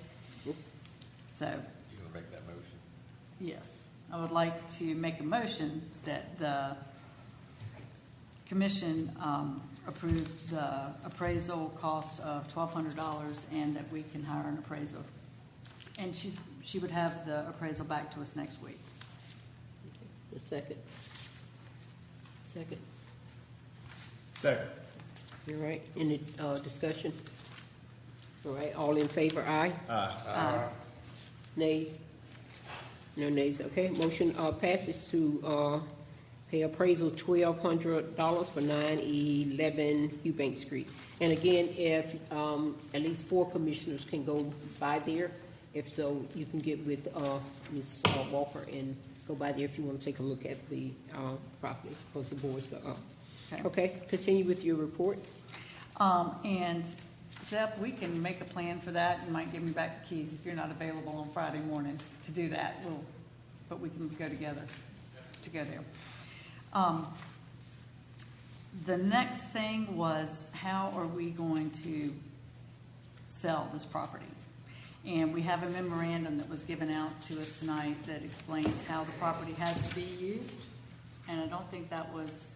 So, You gonna make that motion? yes, I would like to make a motion that the commission approve the appraisal cost of $1,200 and that we can hire an appraiser. And she would have the appraisal back to us next week. The second. Second. All right, any discussion? All right, all in favor, aye? Aye. Nays? No nays, okay. Motion passes to pay appraisal $1,200 for 911 Eubanks Street. And again, if at least 4 commissioners can go by there, if so, you can get with Ms. Walker and go by there if you want to take a look at the property, because the boards are up. Okay, continue with your report. And Zep, we can make a plan for that. You might give me back the keys if you're not available on Friday morning to do that. But we can go together to go there. The next thing was, how are we going to sell this property? And we have a memorandum that was given out to us tonight that explains how the property has to be used. And I don't think that was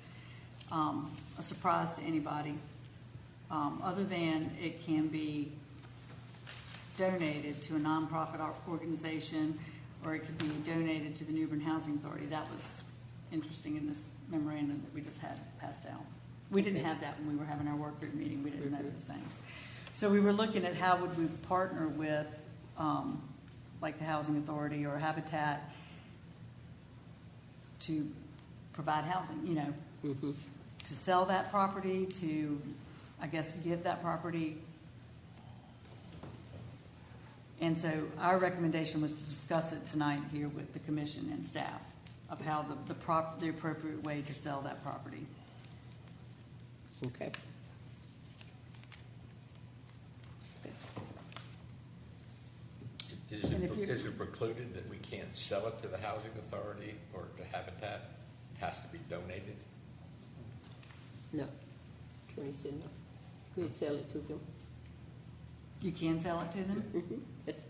a surprise to anybody, other than it can be donated to a nonprofit organization, or it could be donated to the New Bern Housing Authority. That was interesting in this memorandum that we just had passed out. We didn't have that when we were having our work group meeting. We didn't know those things. So we were looking at how would we partner with, like the Housing Authority or Habitat, to provide housing, you know, to sell that property, to, I guess, give that property. And so our recommendation was to discuss it tonight here with the commission and staff of how the appropriate way to sell that property. Okay. Is it precluded that we can't sell it to the Housing Authority or to Habitat? It has to be donated? No. Attorney said no. Good, sell it to them. You can sell it to them? Mm-hmm. That's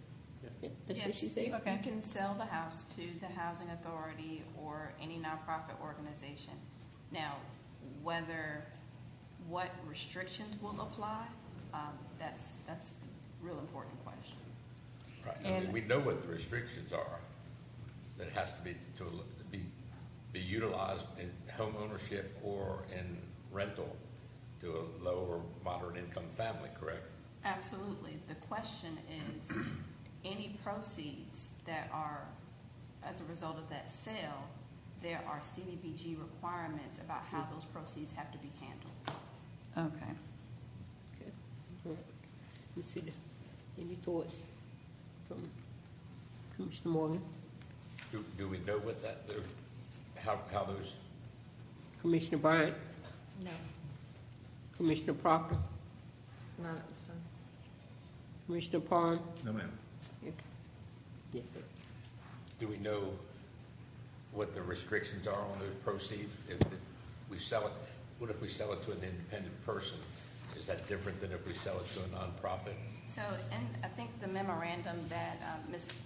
what she said. Okay. You can sell the house to the Housing Authority or any nonprofit organization. Now, what restrictions will apply, that's a real important question. Right, I mean, we know what the restrictions are, that it has to be utilized in home ownership or in rental to a low or moderate income family, correct? Absolutely. The question is, any proceeds that are as a result of that sale, there are CDBG requirements about how those proceeds have to be handled. Okay. Okay. Let's see. Any thoughts from Commissioner Morgan? Do we know what how those? Commissioner Bryant? No, Commissioner Proctor? not at this time. Commissioner Parham? No, ma'am. Yes, sir. Do we know what the restrictions are on those proceeds? If we sell it, what if we sell it to an independent person? Is that different than if we sell it to a nonprofit? So, and I think the memorandum that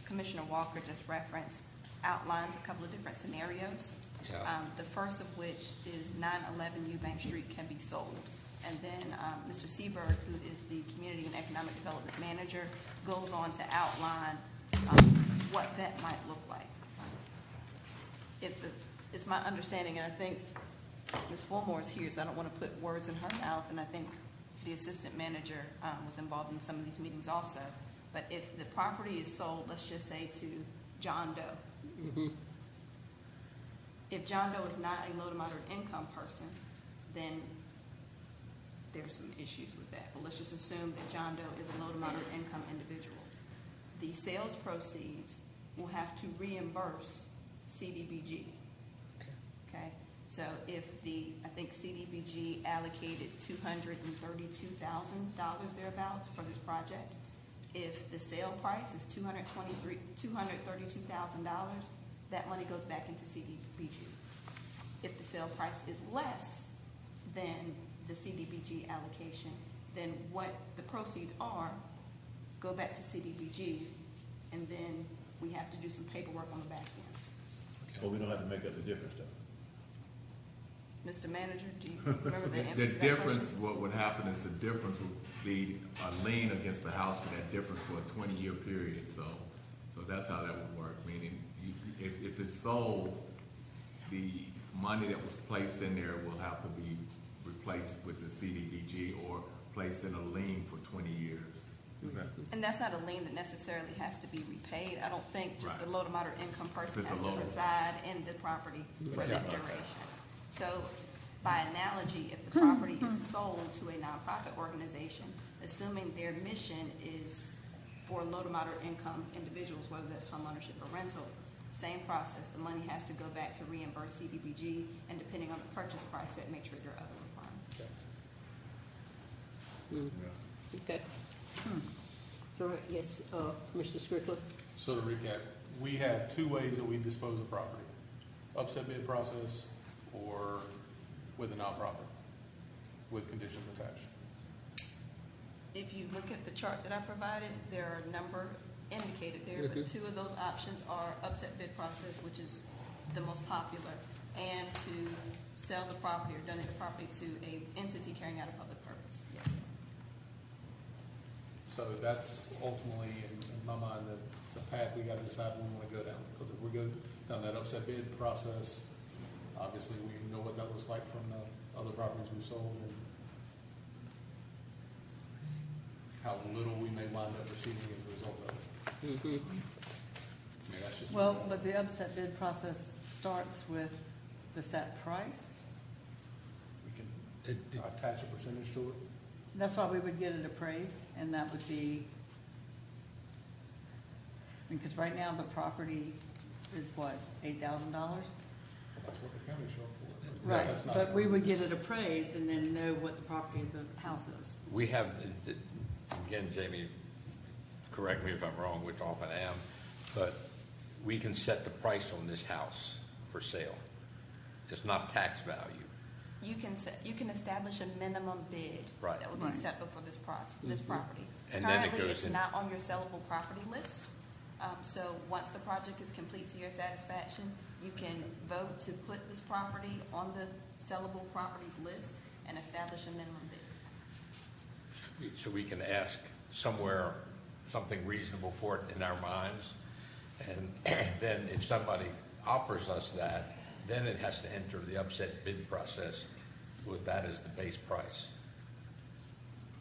Commissioner Walker just referenced outlines a couple of different scenarios. Yeah. The first of which is 911 Eubanks Street can be sold. And then Mr. Seberg, who is the Community and Economic Development Manager, goes on to outline what that might look like. It's my understanding, and I think Ms. Fulmore is here, so I don't want to put words in her mouth, and I think the assistant manager was involved in some of these meetings also. But if the property is sold, let's just say to John Doe. If John Doe is not a low to moderate income person, then there's some issues with that. But let's just assume that John Doe is a low to moderate income individual. The sales proceeds will have to reimburse CDBG. Okay? So if I think CDBG allocated $232,000 thereabouts for this project, if the sale price is $232,000, that money goes back into CDBG. If the sale price is less than the CDBG allocation, then what the proceeds are go back to CDBG, and then we have to do some paperwork on the back end. But we don't have to make up the difference, though. Mr. Manager, do you remember the answer The to that difference, question? what would happen is the difference would be a lien against the house for that difference for a 20-year period. So that's how that would work, meaning if it's sold, the money that was placed in there will have to be replaced with the CDBG or placed in a lien for 20 years. Okay. And that's not a lien that necessarily has to be repaid. I don't think just the Right. low to moderate income person It's a has to low- reside in the property for Right. that Yeah. duration. So by analogy, if the property is sold to a nonprofit organization, assuming their mission is for low to moderate income individuals, whether that's homeownership or rental, same process. The money has to go back to reimburse CDBG, and depending on the purchase price, that may trigger other requirements. Okay. All right, yes, Mr. Strickland? So to recap, we have two ways that we dispose of property: upset bid process or with a nonprofit, with conditions attached. If you look at the chart that I provided, there are a number indicated there, but two of those options are upset bid process, which is the most popular, and to sell the property or donate the property to a entity carrying out a public purpose. Yes, sir. So that's ultimately, in my mind, the path we gotta decide we wanna go down. Because if we go down that upset bid process, obviously we know what that looks like from the other properties we've sold and how little we may wind up receiving as a result of it. I mean, that's just. Well, but the upset bid process starts with the set price. We can attach a percentage to it. That's why we would get it appraised, and that would be, because right now the property is what, $8,000? That's what the county's showing for. Right, That's not- but we would get it appraised and then know what the property of the house is. We have, again, Jamie, correct me if I'm wrong, which often I am, but we can set the price on this house for sale. It's not tax value. You can establish a minimum bid Right. that would be Right. acceptable for this this property. And then it Currently, goes it's in- not on your sellable property list. So once the project is complete to your satisfaction, you can vote to put this property on the sellable properties list and establish a minimum bid. So we can ask somewhere something reasonable for it in our minds. And then if somebody offers us that, then it has to enter the upset bid process with that as the base price.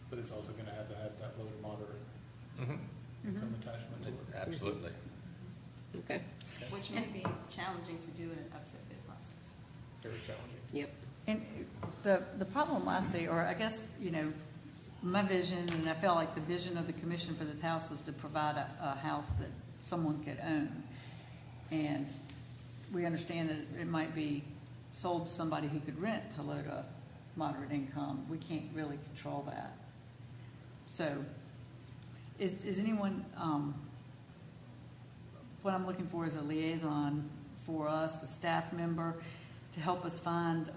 But it's also gonna have that low to moderate income attachment to it. Absolutely. Okay, Which may be challenging to do in an upset bid process. Very challenging. yep. And the problem I see, or I guess, my vision, and I felt like the vision of the commission for this house was to provide a house that someone could own. And we understand that it might be sold to somebody who could rent to low to moderate income. We can't really control that. So is anyone, what I'm looking for is a liaison for us, a staff member, to help us find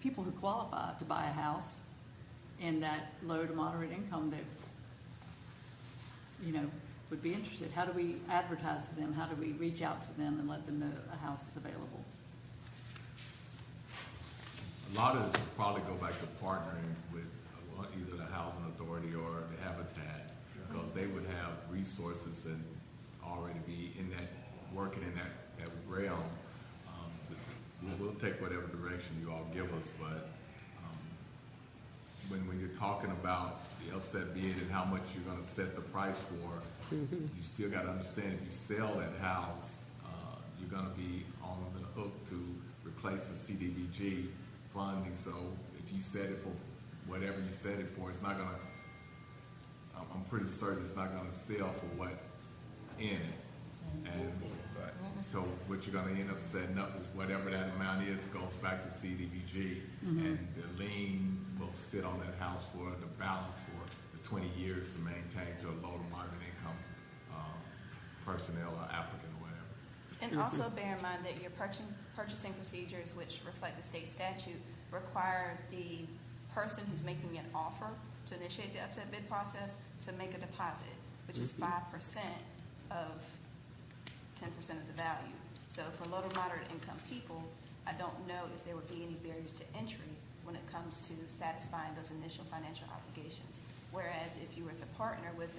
people who qualify to buy a house in that low to moderate income that, would be interested. How do we advertise to them? How do we reach out to them and let them know a house is available? A lot of this will probably go back to partnering with either the housing authority or the Habitat, because they would have resources and already be in that, working in that realm. We'll take whatever direction you all give us, but when you're talking about the upset bid and how much you're gonna set the price for, you still gotta understand, if you sell that house, you're gonna be on the hook to replace the CDBG funding. So if you set it for whatever you set it for, it's not gonna, I'm pretty certain it's not gonna sell for what's in it. And so what you're gonna end up setting up is whatever that amount is goes back to CDBG, and the lien will sit on that house for the balance for the 20 years to maintain to a low to moderate income personnel or applicant or whatever. And also bear in mind that your purchasing procedures, which reflect the state statute, require the person who's making an offer to initiate the upset bid process to make a deposit, which is 5% of 10% of the value. So for low to moderate income people, I don't know if there would be any barriers to entry when it comes to satisfying those initial financial obligations. Whereas if you were to partner with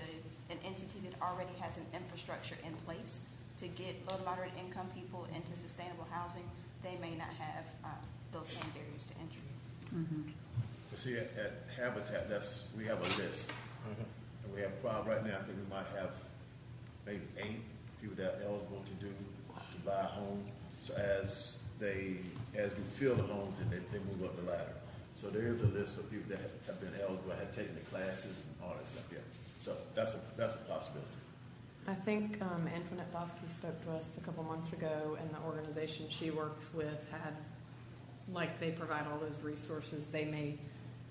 an entity that already has an infrastructure in place to get low to moderate income people into sustainable housing, they may not have those same barriers to entry. But see, at Habitat, we have a list. And we have a problem right now, I think we might have maybe 8 people that are eligible to buy a home. So as we fill the homes, and they move up the ladder. So there is a list of people that have been eligible, have taken the classes and all that stuff, yeah. So that's a possibility. I think Antoinette Bosky spoke to us a couple months ago, and the organization she works with had, like, they provide all those resources. They may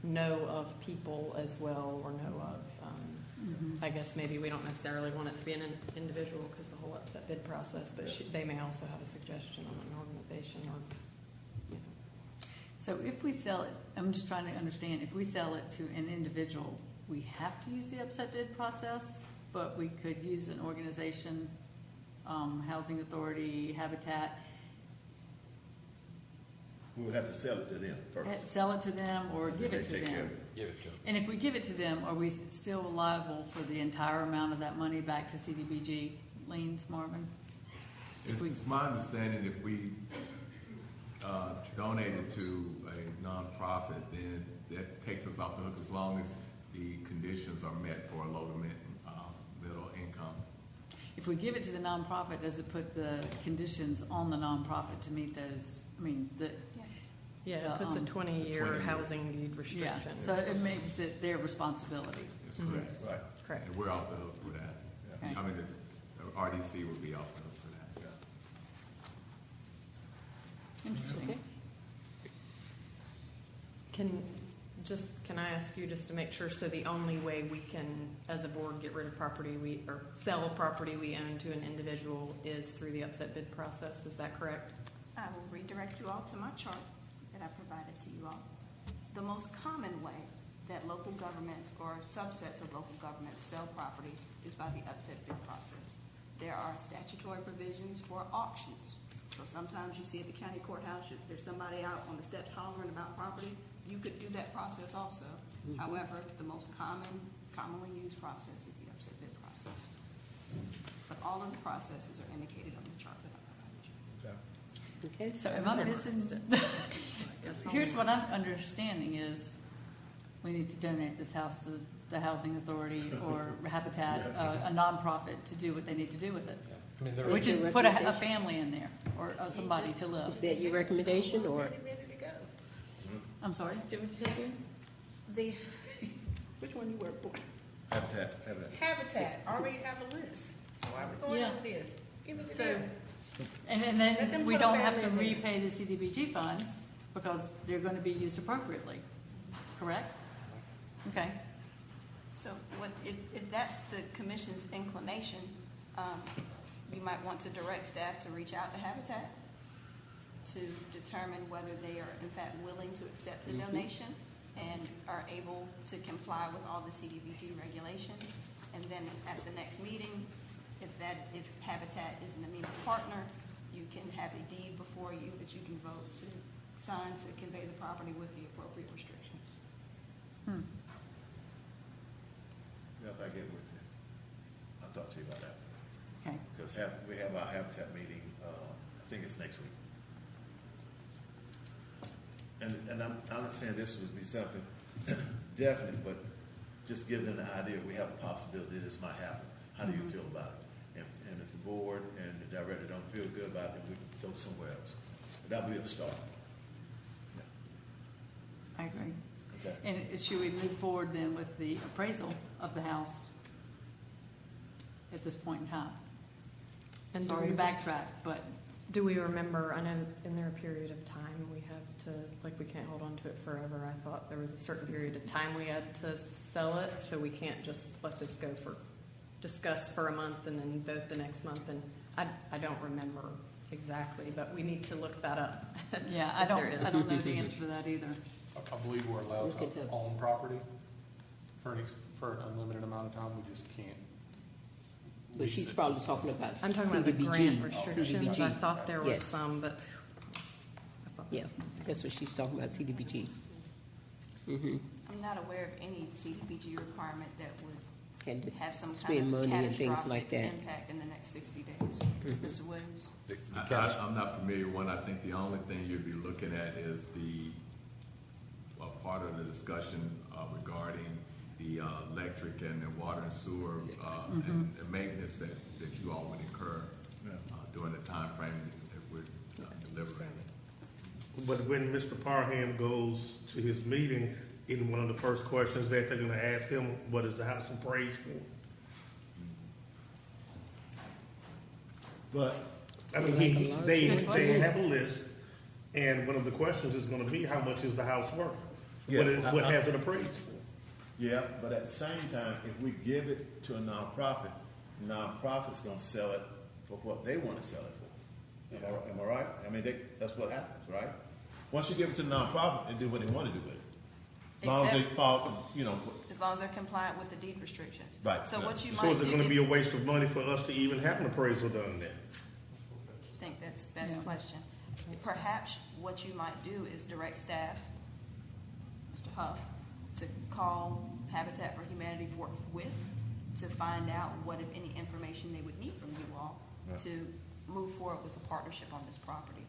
know of people as well, or know of, I guess maybe we don't necessarily want it to be an individual because the whole upset bid process, but they may also have a suggestion on an organization or, you know. So if we sell it, I'm just trying to understand, if we sell it to an individual, we have to use the upset bid process, but we could use an organization, housing authority, Habitat, We would have to sell it to them first. sell it to them or give it to They take care them. of it. Give it to them. And if we give it to them, are we still liable for the entire amount of that money back to CDBG liens, Marvin? It's my understanding if we donate it to a nonprofit, then that takes us off the hook as long as the conditions are met for a low to middle income. If we give it to the nonprofit, does it put the conditions on the nonprofit to meet those, Yeah, it puts a 20-year 20-year. housing deed yeah, restriction. so it makes it their responsibility. That's correct. Right. Correct. And we're off the hook for that. Okay. I mean, the RDC would be off the hook for that. Interesting. Okay. Can I ask you just to make sure, so the only way we can, as a board, get rid of property or sell a property we own to an individual is through the upset bid process, is that correct? I will redirect you all to my chart that I provided to you all. The most common way that local governments or subsets of local governments sell property is by the upset bid process. There are statutory provisions for auctions. So sometimes you see at the county courthouse, if there's somebody out on the steps hollering about property, you could do that process also. However, the most commonly used process is the upset bid process. But all of the processes are indicated on the chart that I provided you. Okay. Okay, So am I missing? Here's what I'm understanding is we need to donate this house to the housing authority or Habitat, a nonprofit, to do what they need to do with it. I mean, there Which is Your put a recommendation? family in there or somebody to live. Is that your recommendation, or? Ready to go. I'm sorry? Which one you work for? Habitat. Habitat, already have a list. So why are we going Yeah. over this? Give us the So- deal. And Let then them we put a don't have to family in there. repay the CDBG funds because they're going to be used appropriately, correct? Okay. So if that's the commission's inclination, you might want to direct staff to reach out to Habitat to determine whether they are in fact willing to accept the donation and are able to comply with all the CDBG regulations. And then at the next meeting, if Habitat is an amenable partner, you can have a deed before you that you can vote to sign to convey the property with the appropriate restrictions. Yeah, if I get with you, I'll talk to you about that. Okay. Because we have our Habitat meeting, I think it's next week. And I'm not saying this would be something definite, but just giving them the idea, we have a possibility this might happen. How do you feel about it? And if the board and the director don't feel good about it, we can go somewhere else. But that'll be a start. I agree. Okay. And should we move forward then with the appraisal of the house at this point in time? And Sorry to backtrack, but do we remember, I know in there a period of time we have to, like, we can't hold on to it forever. I thought there was a certain period of time we had to sell it, so we can't just let this go discuss for a month and then vote the next month. And I don't remember exactly, but we need to look that up. yeah, if there is. I don't know the answer to that either. I believe we're allowed Look to at that. own property for an unlimited amount of time. We just can't. But she's probably talking about I'm talking about the CDBG. grant restrictions. I CDBG. thought there was Yes. some, but Yes, that's what she's talking about, CDBG. Mm-hmm. I'm not aware of any CDBG requirement that would Can have some spend kind of money and things like catastrophic that. impact in the next 60 days. Mr. Williams? I'm not familiar with one. I think the only thing you'd be looking at is the part of the discussion regarding the electric and the water and sewer, Mm-hmm. and the maintenance that you all would incur, during the time frame that we're delivering. But when Mr. Parham goes to his meeting, in one of the first questions that they're gonna ask him, what is the house appraised for? But I mean, they have a list, and one of the questions is gonna be, how much is the house worth? What has it appraised for? yeah, but at the same time, if we give it to a nonprofit, the nonprofit's gonna sell it for what they wanna sell it for. Am I right? I mean, that's what happens, right? Once you give it to the nonprofit, they do what they wanna do with it. As long as they follow, As long as they're compliant with the deed restrictions. Right. So what you So might is it do, gonna be a waste of money for us to even have an appraisal done then? I think that's the best Yeah. question. Perhaps what you might do is direct staff, Mr. Huff, to call Habitat for Humanity forthwith to find out what, if any, information they would need from you all to move forward with a partnership on this property.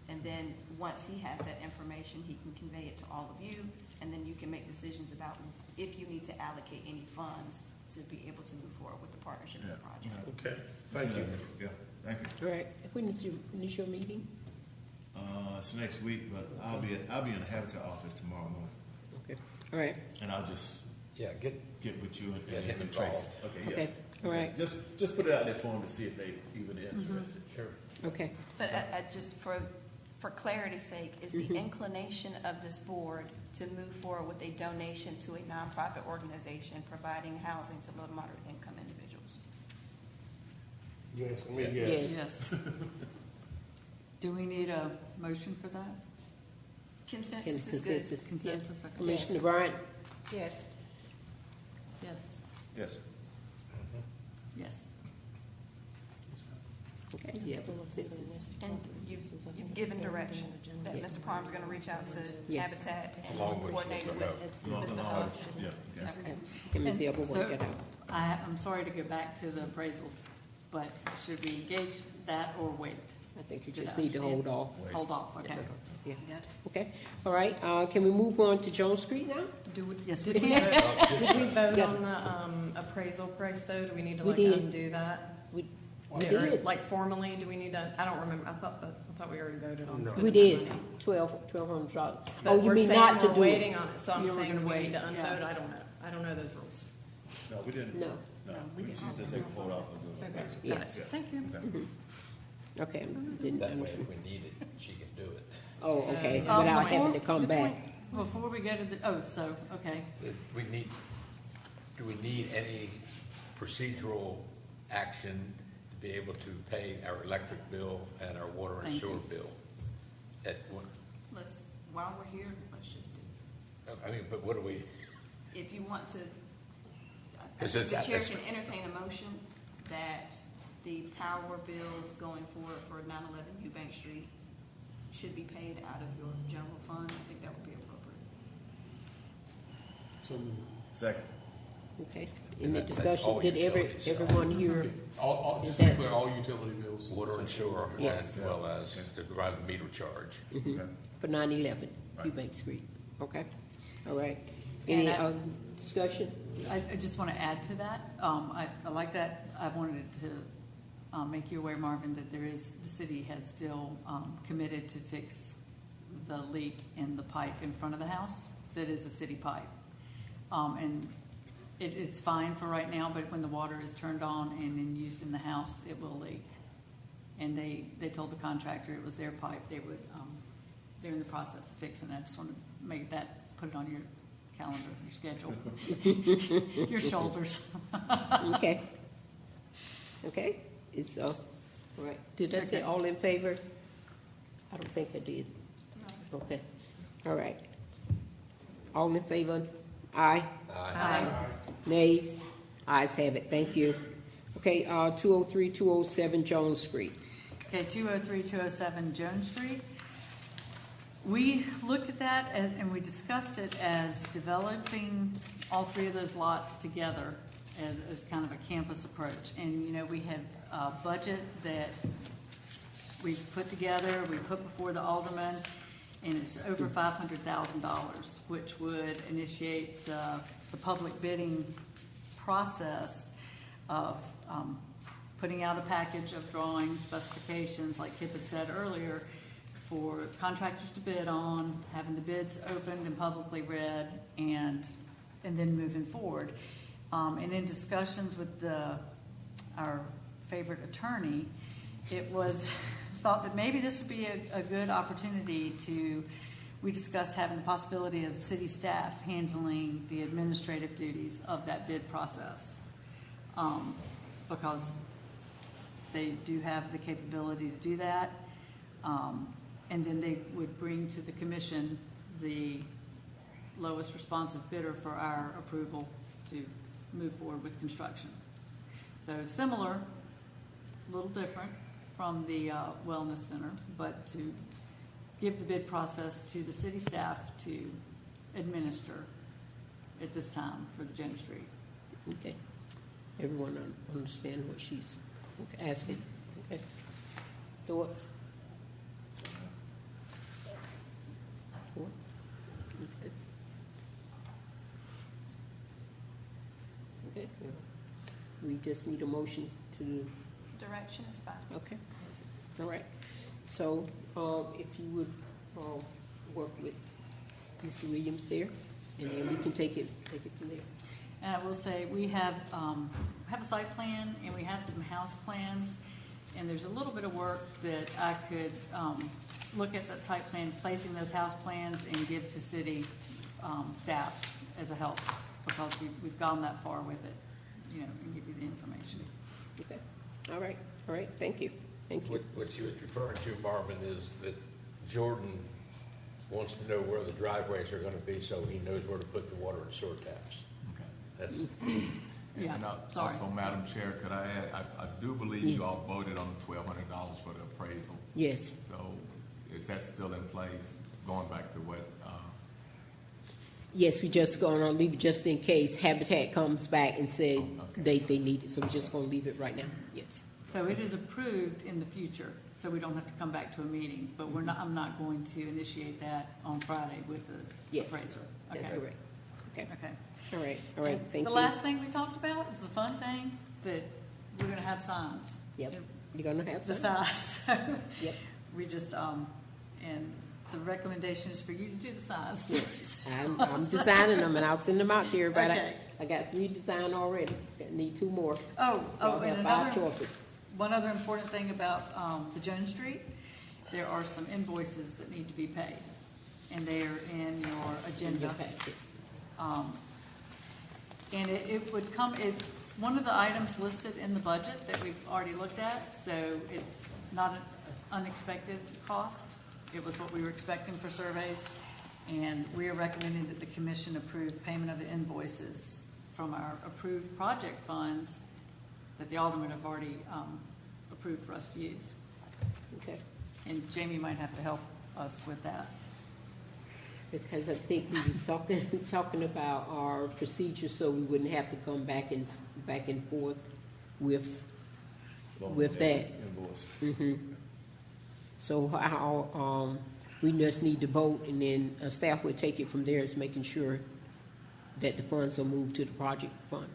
And then, once he has that information, he can convey it to all of you, and then you can make decisions about if you need to allocate any funds to be able to move forward with the partnership and the project. Okay, thank you. Yeah, thank you. All right, when is your meeting? It's next week, but I'll be in the Habitat office tomorrow morning, Okay, all right, and I'll just Yeah, get with you Get him and Tracy. involved. Okay, yeah. okay, all right, Just put it out there for them to see if they even interested. Sure. okay. But I just, for clarity's sake, is the inclination of this board to move forward with a donation to a nonprofit organization providing housing to low to moderate income individuals? Yes, I mean, yes. Yes. Do we need a motion for that? Consensus is good. Consensus. Consensus? Okay. Commissioner Bryant? Yes. Yes, Yes. yes. Okay, you have a consensus. And you've given direction that Mr. Palmer's gonna reach out to Yes. Habitat and Along with coordinate Mr. with Huff. Mr. Huff. Yeah, yes. Okay. Him and Zeb will So, work it out. I'm sorry to go back to the appraisal, but should we engage that or wait? I think you Did just I need to hold understand? off. Hold off, okay. Yeah, okay, all right, can we move on to Jones Street now? Yes, Did we we can. did we vote Yeah. on the appraisal price though? Do we need to We like did. undo that? We Or, did, like formally, do we need to, I don't remember, I thought we already voted on No. spending we that did, money. $1,200. But Oh, you we're mean saying not to we're do waiting it? on it, so I'm You were saying gonna we wait, need to yeah. unvote, I don't know those rules. No, we didn't. No. No, we just take a hold off and do it. Okay, Yes. got it, Yeah. thank you. Okay, didn't That way, understand. if we need it, she can do it. Oh, okay, Um, without before- having to come back. Before we go to the, okay. Do we need any procedural action to be able to pay our electric bill and our water and Thank sewer you. bill? While we're here, let's just do it. I mean, but what do we, If you want to, Is the it- chair that's- can entertain a motion that the power bills going forward for 911 Eubanks Street should be paid out of your general fund. I think that would be appropriate. Second. Okay, in the That's discussion, all did utilities. everyone hear? Just Is to be that- clear, all utility bills. water and sewer, Yes. as well as the private meter charge? Okay. For 911 Right. Eubanks Street, okay, all right. Any And I- discussion? I just want to add to that. I like that. I wanted to make you aware, Marvin, that the city has still committed to fix the leak in the pipe in front of the house. That is a city pipe. And it's fine for right now, but when the water is turned on and in use in the house, it will leak. And they told the contractor it was their pipe. They're in the process of fixing it. I just want to make that, put it on your calendar, your schedule, your shoulders. Okay. Okay, it's, all right, did I say Okay. all in favor? I don't think I did. Okay, all right. All in favor? Aye. Aye. Nays? Ayes have it, thank you. Okay, 203, 207 Jones Street. Okay, 203, 207 Jones Street. We looked at that and we discussed it as developing all three of those lots together as kind of a campus approach. And, we have a budget that we put together, we put before the alderman, and it's over $500,000, which would initiate the the public bidding process of putting out a package of drawings, specifications, like Kip had said earlier, for contractors to bid on, having the bids opened and publicly read, and then moving forward. And in discussions with our favorite attorney, it was thought that maybe this would be a good opportunity we discussed having the possibility of city staff handling the administrative duties of that bid process, because they do have the capability to do that. And then they would bring to the commission the lowest responsive bidder for our approval to move forward with construction. So similar, a little different from the wellness center, but to give the bid process to the city staff to administer at this time for the James Street. Okay. Everyone understand what she's asking? Okay. Thoughts? Okay. We just need a motion to. Direction is fine. Okay. All right. So, if you would work with Mr. Williams there, and then we can take it from there. And I will say, we have a site plan and we have some house plans, and there's a little bit of work that I could look at that site plan, placing those house plans, and give to city staff as a help, because we've gone that far with it, and give you the information. Okay. All right. Thank you. What she was referring to, Marvin, is that Jordan wants to know where the driveways are gonna be, so he knows where to put the water and sewer taps. Okay. That's, Yeah, And sorry. also, Madam Chair, could I add, I do believe Yes. you all voted on the $1,200 for the appraisal. Yes. So is that still in place, going back to what, Yes, we just going to leave it just in case Habitat comes back and say okay. they need it. So we're just going to leave it right now. Yes. So it is approved in the future, so we don't have to come back to a meeting, but I'm not going to initiate that on Friday with the Yes. appraiser. That's Okay. correct. Okay. Okay. All right. And Thank the you. last thing we talked about is the fun thing, that we're gonna have signs. Yep. You're going to have The some? size, so Yep. we just, and the recommendation is for you to do the signs. Yes. I'm designing them, and I'll send them out to everybody. Okay. I got 3 designed already. Need 2 more. Oh, Y'all and have 5 another, choices. one other important thing about the Jones Street, there are some invoices that need to be paid, and they are in your In agenda. your packet. And it would come, it's one of the items listed in the budget that we've already looked at, so it's not an unexpected cost. It was what we were expecting for surveys, and we are recommending that the commission approve payment of the invoices from our approved project funds that the aldermen have already approved for us to use. Okay. And Jamie might have to help us with that. Because I think we were talking about our procedure, so we wouldn't have to come back and forth with that. Invoice. So how, we just need to vote, and then staff will take it from there, is making sure that the funds are moved to the project fund.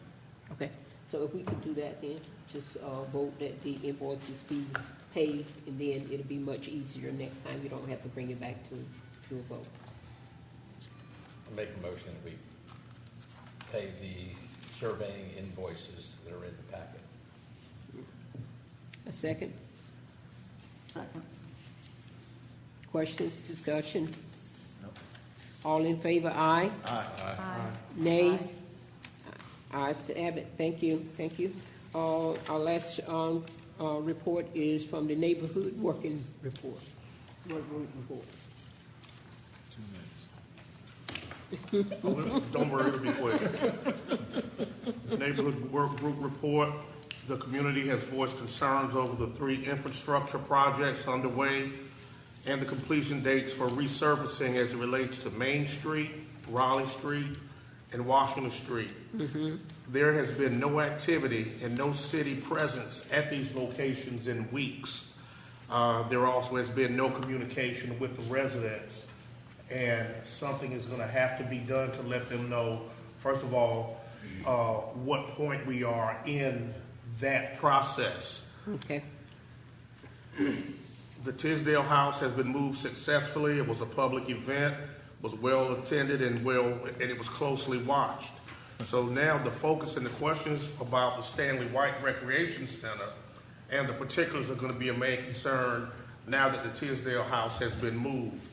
Okay, so if we could do that then, just vote that the invoices be paid, and then it'll be much easier next time. You don't have to bring it back to a vote. I make a motion that we pay the surveying invoices that are in the packet. A second? Second. Questions, discussion? All in favor, aye? Aye. Nays? Ayes to have it. Thank you. Our last report is from the neighborhood working report. Don't worry, it'll be quick. Neighborhood work group report. The community has voiced concerns over the 3 infrastructure projects underway and the completion dates for resurfacing as it relates to Main Street, Raleigh Street, and Washington Street. There has been no activity and no city presence at these locations in weeks. There also has been no communication with the residents, and something is going to have to be done to let them know first of all, what point we are in that process. Okay. The Tisdale House has been moved successfully. It was a public event, was well attended, and it was closely watched. So now the focus and the questions about the Stanley White Recreation Center and the particulars are going to be a main concern now that the Tisdale House has been moved.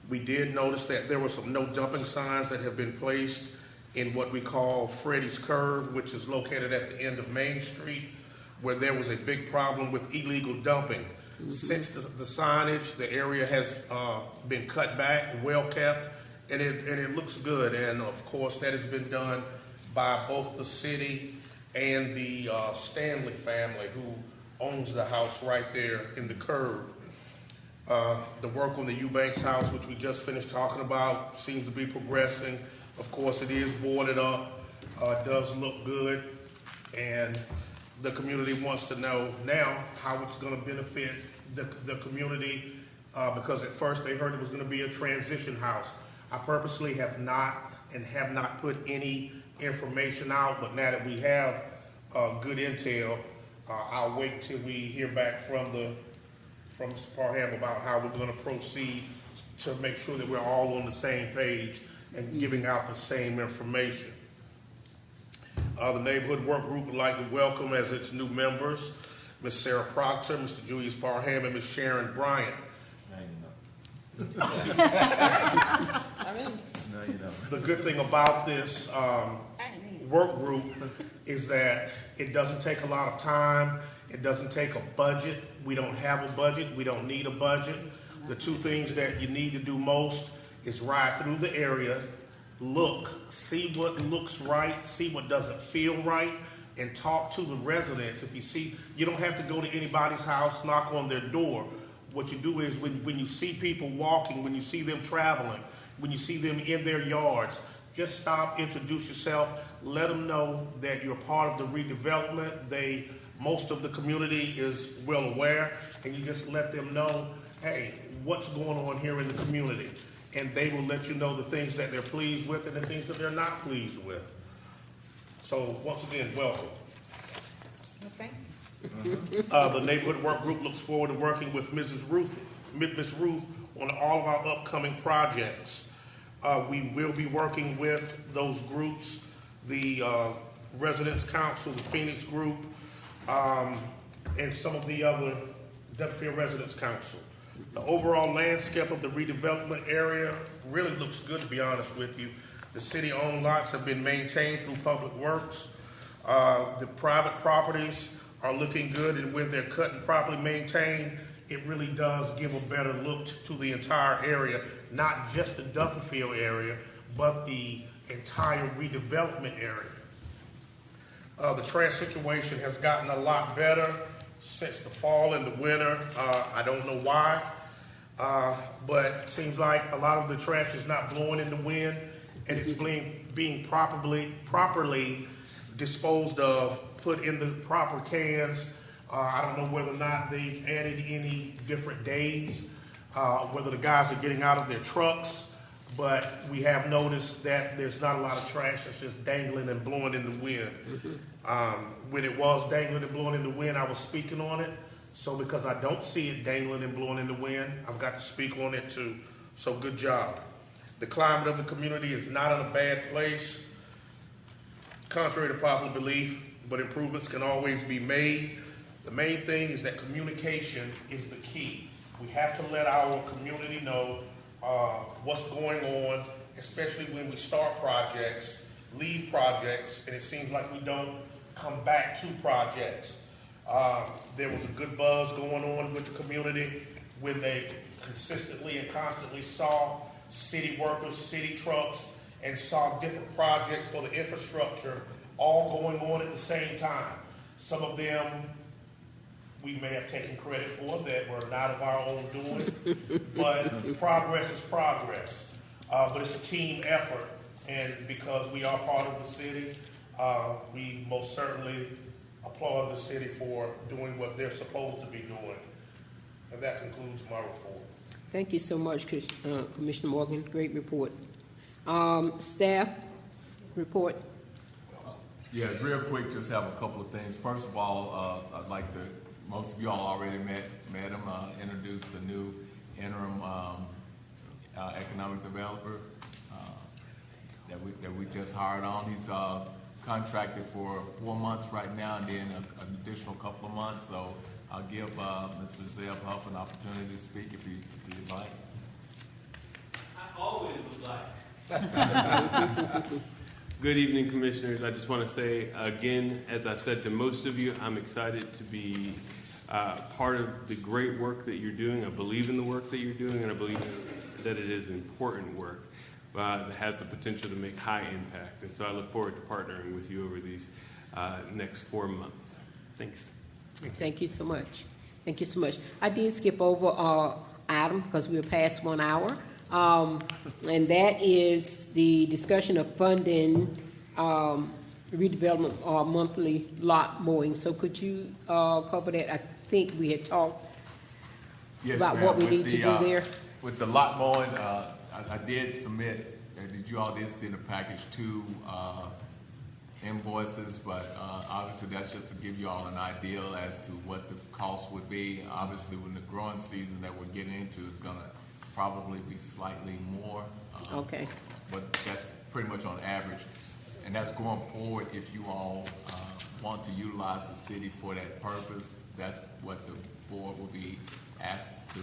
We did notice that there were some no dumping signs that have been placed in what we call Freddy's Curve, which is located at the end of Main Street, where there was a big problem with illegal dumping. Mm-hmm. Since the signage, the area has been cut back, well kept, and it looks good. And of course, that has been done by both the city and the Stanley family, who owns the house right there in the curve. The work on the Eubanks house, which we just finished talking about, seems to be progressing. Of course, it is boarded up, does look good, and the community wants to know now how it's going to benefit the community, because at first they heard it was going to be a transition house. I purposely have not put any information out, but now that we have good intel, I'll wait till we hear back from Mr. Parham about how we're going to proceed to make sure that we're all on the same page and giving out the same information. The Neighborhood Work Group would like to welcome as its new members Ms. Sarah Proctor, Mr. Julius Parham, and Ms. Sharon Bryant. I'm in. No, you don't. The good thing about this work group is that it doesn't take a lot of time. It doesn't take a budget. We don't have a budget. We don't need a budget. The two things that you need to do most is ride through the area, look, see what looks right, see what doesn't feel right, and talk to the residents. If you see, you don't have to go to anybody's house, knock on their door. What you do is when you see people walking, when you see them traveling, when you see them in their yards, just stop, introduce yourself, let them know that you're part of the redevelopment. Most of the community is well aware, and you just let them know, hey, what's going on here in the community? And they will let you know the things that they're pleased with and the things that they're not pleased with. So once again, welcome. Okay. The Neighborhood Work Group looks forward to working with Ms. Ruth on all of our upcoming projects. We will be working with those groups, the Residents Council, the Phoenix Group, and some of the other Duffield Residents Council. The overall landscape of the redevelopment area really looks good, to be honest with you. The city-owned lots have been maintained through Public Works. The private properties are looking good, and when they're cut and properly maintained, it really does give a better look to the entire area, not just the Duffield area, but the entire redevelopment area. The trash situation has gotten a lot better since the fall and the winter. I don't know why, but it seems like a lot of the trash is not blowing in the wind, and it's being properly disposed of, put in the proper cans. I don't know whether or not they've added any different days, whether the guys are getting out of their trucks, but we have noticed that there's not a lot of trash that's just dangling and blowing in the wind. When it was dangling and blowing in the wind, I was speaking on it. So because I don't see it dangling and blowing in the wind, I've got to speak on it too. So good job. The climate of the community is not in a bad place, contrary to popular belief, but improvements can always be made. The main thing is that communication is the key. We have to let our community know what's going on, especially when we start projects, leave projects, and it seems like we don't come back to projects. There was a good buzz going on with the community when they consistently and constantly saw city workers, city trucks, and saw different projects for the infrastructure all going on at the same time. Some of them we may have taken credit for that were not of our own doing, but progress is progress. But it's a team effort, and because we are part of the city, we most certainly applaud the city for doing what they're supposed to be doing. And that concludes my report. Thank you so much, Commissioner Morgan. Great report. Staff, report? Yeah, real quick, just have a couple of things. First of all, I'd like to, most of y'all already met him, introduce the new interim economic developer that we just hired on. He's contracted for 4 months right now, and then an additional couple of months. So I'll give Mr. Zeb Huff an opportunity to speak if he'd like. I always would like. Good evening, Commissioners. I just want to say again, as I've said to most of you, I'm excited to be part of the great work that you're doing. I believe in the work that you're doing, and I believe that it is important work that has the potential to make high impact. And so I look forward to partnering with you over these next 4 months. Thanks. Thank you so much. Thank you so much. I did skip over item because we were past 1 hour. And that is the discussion of funding redevelopment or monthly lot mowing. So could you cover that? I think we had talked about what we need to do there. With the lot mowing, I did submit, you all did see in the package 2 invoices, but obviously that's just to give you all an idea as to what the cost would be. Obviously, when the growing season that we're getting into is going to probably be slightly more. Okay. But that's pretty much on average. And that's going forward if you all want to utilize the city for that purpose. That's what the board will be asked to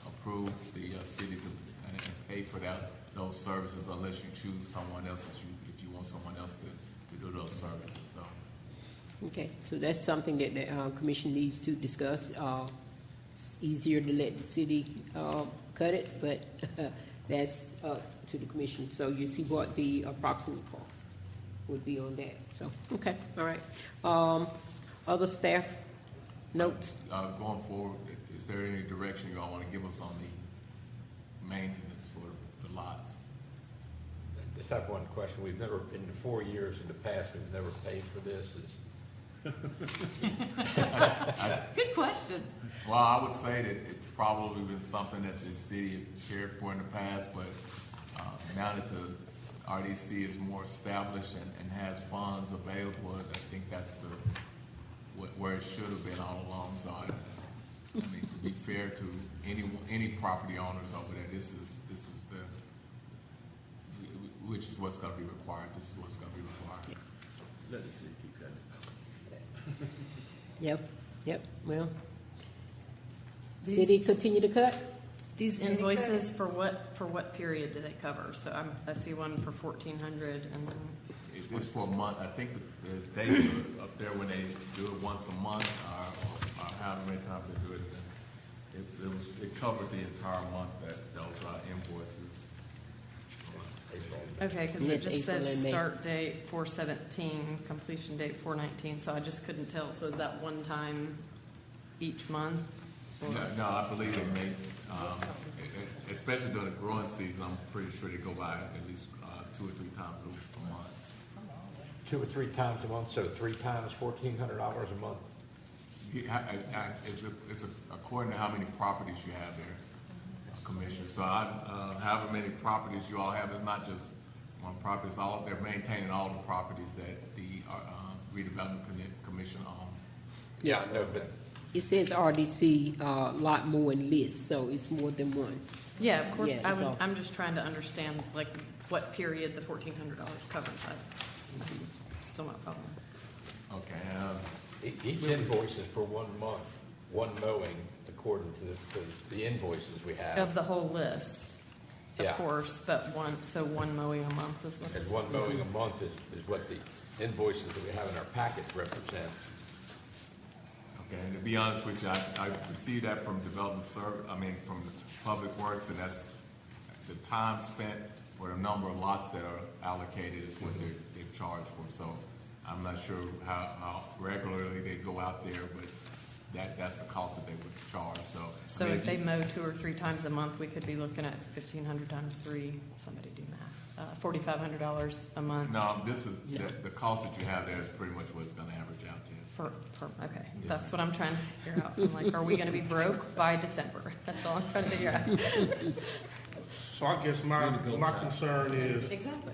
approve the city to and pay for those services unless you choose someone else if you want someone else to do those services. So. Okay, so that's something that the commission needs to discuss. It's easier to let the city cut it, but that's up to the commission. So you see what the approximate cost would be on that. So, okay, all right. Other staff notes? Going forward, is there any direction you all want to give us on the maintenance for the lots? I just have one question. We've never, in the 4 years in the past, we've never paid for this. Good question. Well, I would say that it's probably been something that the city has cared for in the past, but now that the RDC is more established and has funds available, I think that's where it should have been all along. So I mean, to be fair to any property owners over there, this is which is what's going to be required. This is what's going to be required. Let the city keep cutting. Yep, well, city continue to cut? These invoices for what period do they cover? So I see one for 1,400 and then. It's for a month. I think the dates are up there when they do it once a month or however many times they do it. It covered the entire month that those invoices. Okay, because Yes, it just April says and May. start date 4/17, completion date 4/19, so I just couldn't tell. So is that one time each month? Or- No, I believe they may, especially during the growing season, I'm pretty sure they go by at least 2 or 3 times a month. 2 or 3 times a month, so 3 times $1,400 a month. It's according to how many properties you have there, Commissioner. So however many properties you all have, it's not just one property. It's all, they're maintaining all the properties that the Redevelopment Commission owns. Yeah, I know, but It says RDC lot mowing list, so it's more than one. Yeah, of course. Yeah, it's all- I'm just trying to understand like what period the $1,400 covers. Still not following. Okay. each invoice is for 1 month, one mowing, according to the invoices we have. Of the whole list, Yeah. of course, but one mowing a month is what And this one is. mowing a month is what the invoices that we have in our packet represent. Okay, and to be honest with you, I received that from from Public Works, and that's the time spent or the number of lots that are allocated is what they're charged for. So I'm not sure how regularly they go out there, but that's the cost that they would charge. So I mean, if they mow 2 or 3 times a month, we could be looking at 1,500 times 3, somebody do math, $4,500 a month. No, this is, the cost that you have there is pretty much what it's gonna average out to. Okay, that's what I'm trying to figure out. I'm like, are we gonna be broke by December? That's all I'm trying to figure out. So I guess my concern is, Exactly.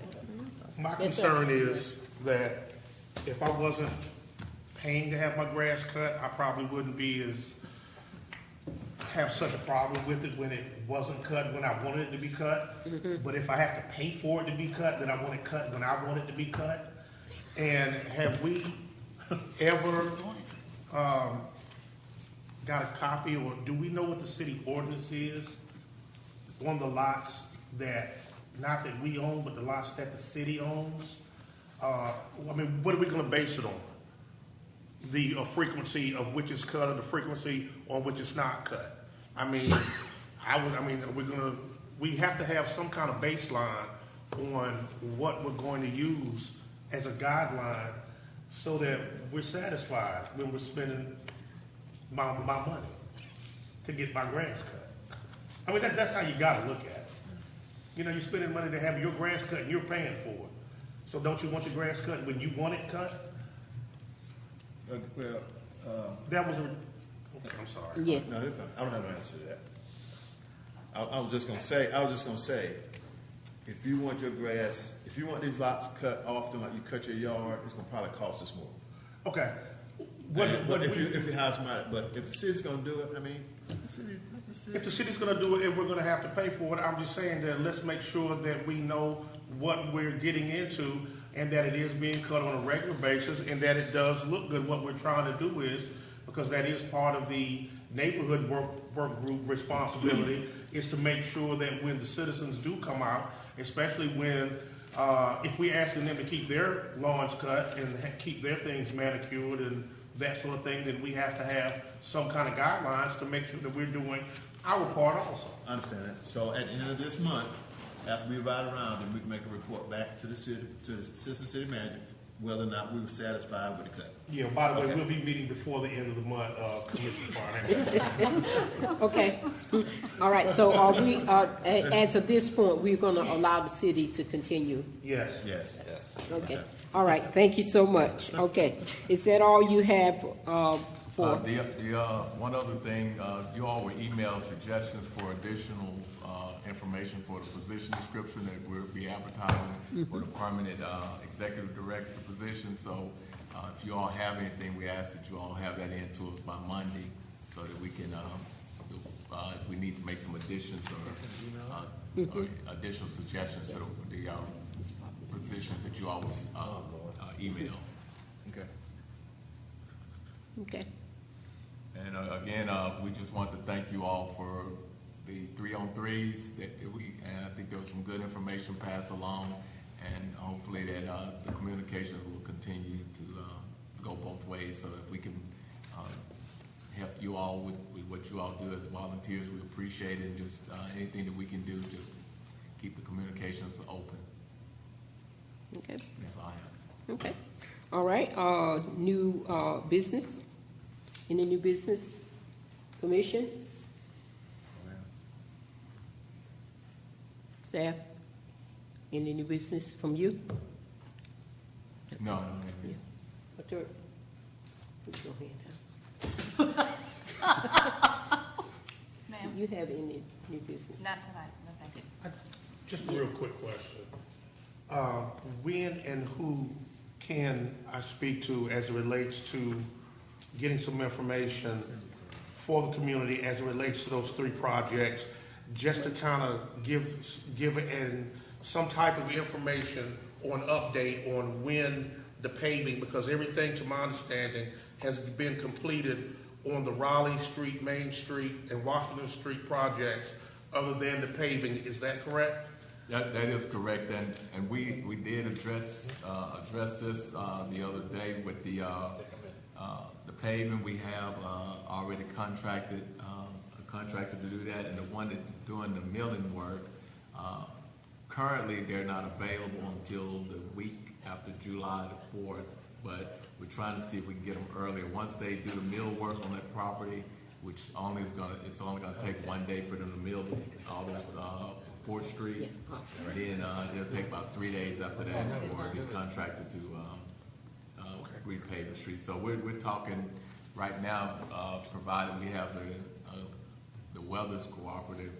My Yes, sir. concern is that if I wasn't paying to have my grass cut, I probably wouldn't have such a problem with it when it wasn't cut when I wanted it to be cut. But if I have to pay for it to be cut, then I want it cut when I want it to be cut. And have we ever got a copy, or do we know what the city ordinance is on the lots that, not that we own, but the lots that the city owns? I mean, what are we gonna base it on? The frequency of which is cut, or the frequency on which it's not cut? I mean, we have to have some kind of baseline on what we're going to use as a guideline so that we're satisfied when we're spending my money to get my grass cut. I mean, that's how you gotta look at it. You know, you're spending money to have your grass cut and you're paying for it. So don't you want the grass cut when you want it cut? That was okay, I'm sorry. Yeah. No, that's fine. I don't have an answer to that. I was just gonna say, if you want your grass, if you want these lots cut often, like you cut your yard, it's gonna probably cost us more. Okay. But if you have somebody, but if the city's gonna do it, I mean, if the city's gonna do it and we're gonna have to pay for it, I'm just saying that let's make sure that we know what we're getting into and that it is being cut on a regular basis and that it does look good. What we're trying to do is, because that is part of the neighborhood work group responsibility, is to make sure that when the citizens do come out, especially when, if we're asking them to keep their lawns cut and keep their things manicured and that sort of thing, then we have to have some kind of guidelines to make sure that we're doing our part also. I understand that. So at the end of this month, after we ride around, then we can make a report back to the city, to the assistant city manager, whether or not we were satisfied with the cut. Yeah, by the way, we'll be meeting before the end of the month, Commissioner Barnett. Okay. All right, so are we, as of this point, we're gonna allow the city to continue? Yes. Yes. Okay. All right, thank you so much. Okay. Is that all you have, for? One other thing, you all were email suggestions for additional information for the position description that we'll be advertising for the permanent executive director position. So if you all have anything, we ask that you all have that in to us by Monday so that we can, if we need to make some additions or additional suggestions to the positions that you always email. Okay. Okay. And again, we just want to thank you all for the 3-on-3s and I think there was some good information passed along, and hopefully that the communication will continue to go both ways. So if we can help you all with what you all do as volunteers, we appreciate it. And just anything that we can do, just keep the communications open. Okay. That's all I have. Okay. All right, new business? Any new business? Commission? Staff? Any new business from you? No. Yeah. What's your, put your hand down. Ma'am, You have any new business? not tonight, no thank you. Just a real quick question. When and who can I speak to as it relates to getting some information for the community as it relates to those 3 projects, just to kind of give it some type of information or an update on when the paving, because everything, to my understanding, has been completed on the Raleigh Street, Main Street, and Washington Street projects, other than the paving. Is that correct? That is correct, and we did address this the other day with the paving. We have already contracted a contractor to do that, and the one that's doing the milling work, currently they're not available until the week after July the 4th, but we're trying to see if we can get them earlier. Once they do the mill work on that property, which it's only gonna take 1 day for them to mill all those 4th Street. Yes. And then it'll take about 3 days after that for the contractor to repave the street. So we're talking right now, provided we have the Weathers Cooperative,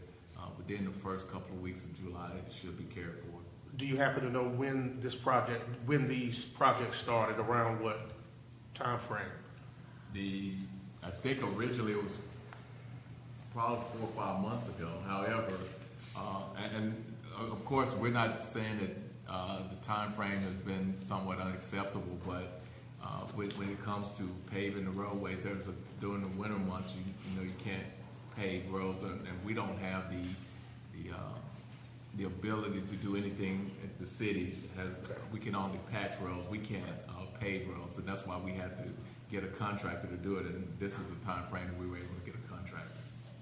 within the first couple of weeks of July, it should be cared for. do you happen to know when these projects started, around what time frame? I think originally it was probably 4 or 5 months ago. However, and of course, we're not saying that the time frame has been somewhat unacceptable, but when it comes to paving the roadways, during the winter months, you know you can't pave roads, and we don't have the ability to do anything at the city. We can only patch roads. We can't pave roads, and that's why we had to get a contractor to do it. And this is the time frame that we were able to get a contractor.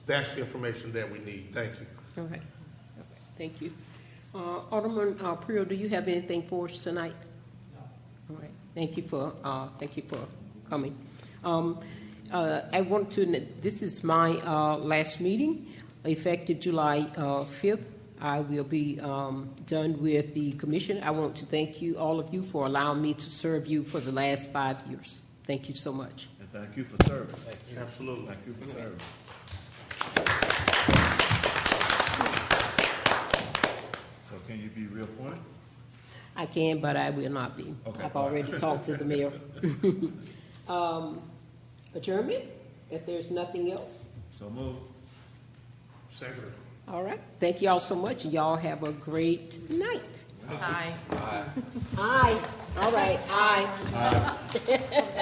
That's the information that we need. Thank you. Okay. Thank you. Alderman Prior, do you have anything for us tonight? No. All right. Thank you for coming. I want to. This is my last meeting, effective July 5th. I will be done with the commission. I want to thank you, all of you, for allowing me to serve you for the last 5 years. Thank you so much. And thank you for serving. Thank you. Absolutely. Thank you for serving. So can you be reappointed? I can, but I will not be. Okay. I've already talked to the mayor. Adjournment, if there's nothing else. So move. Second. All right. Thank you all so much. Y'all have a great night. Aye. Aye. All right. Aye.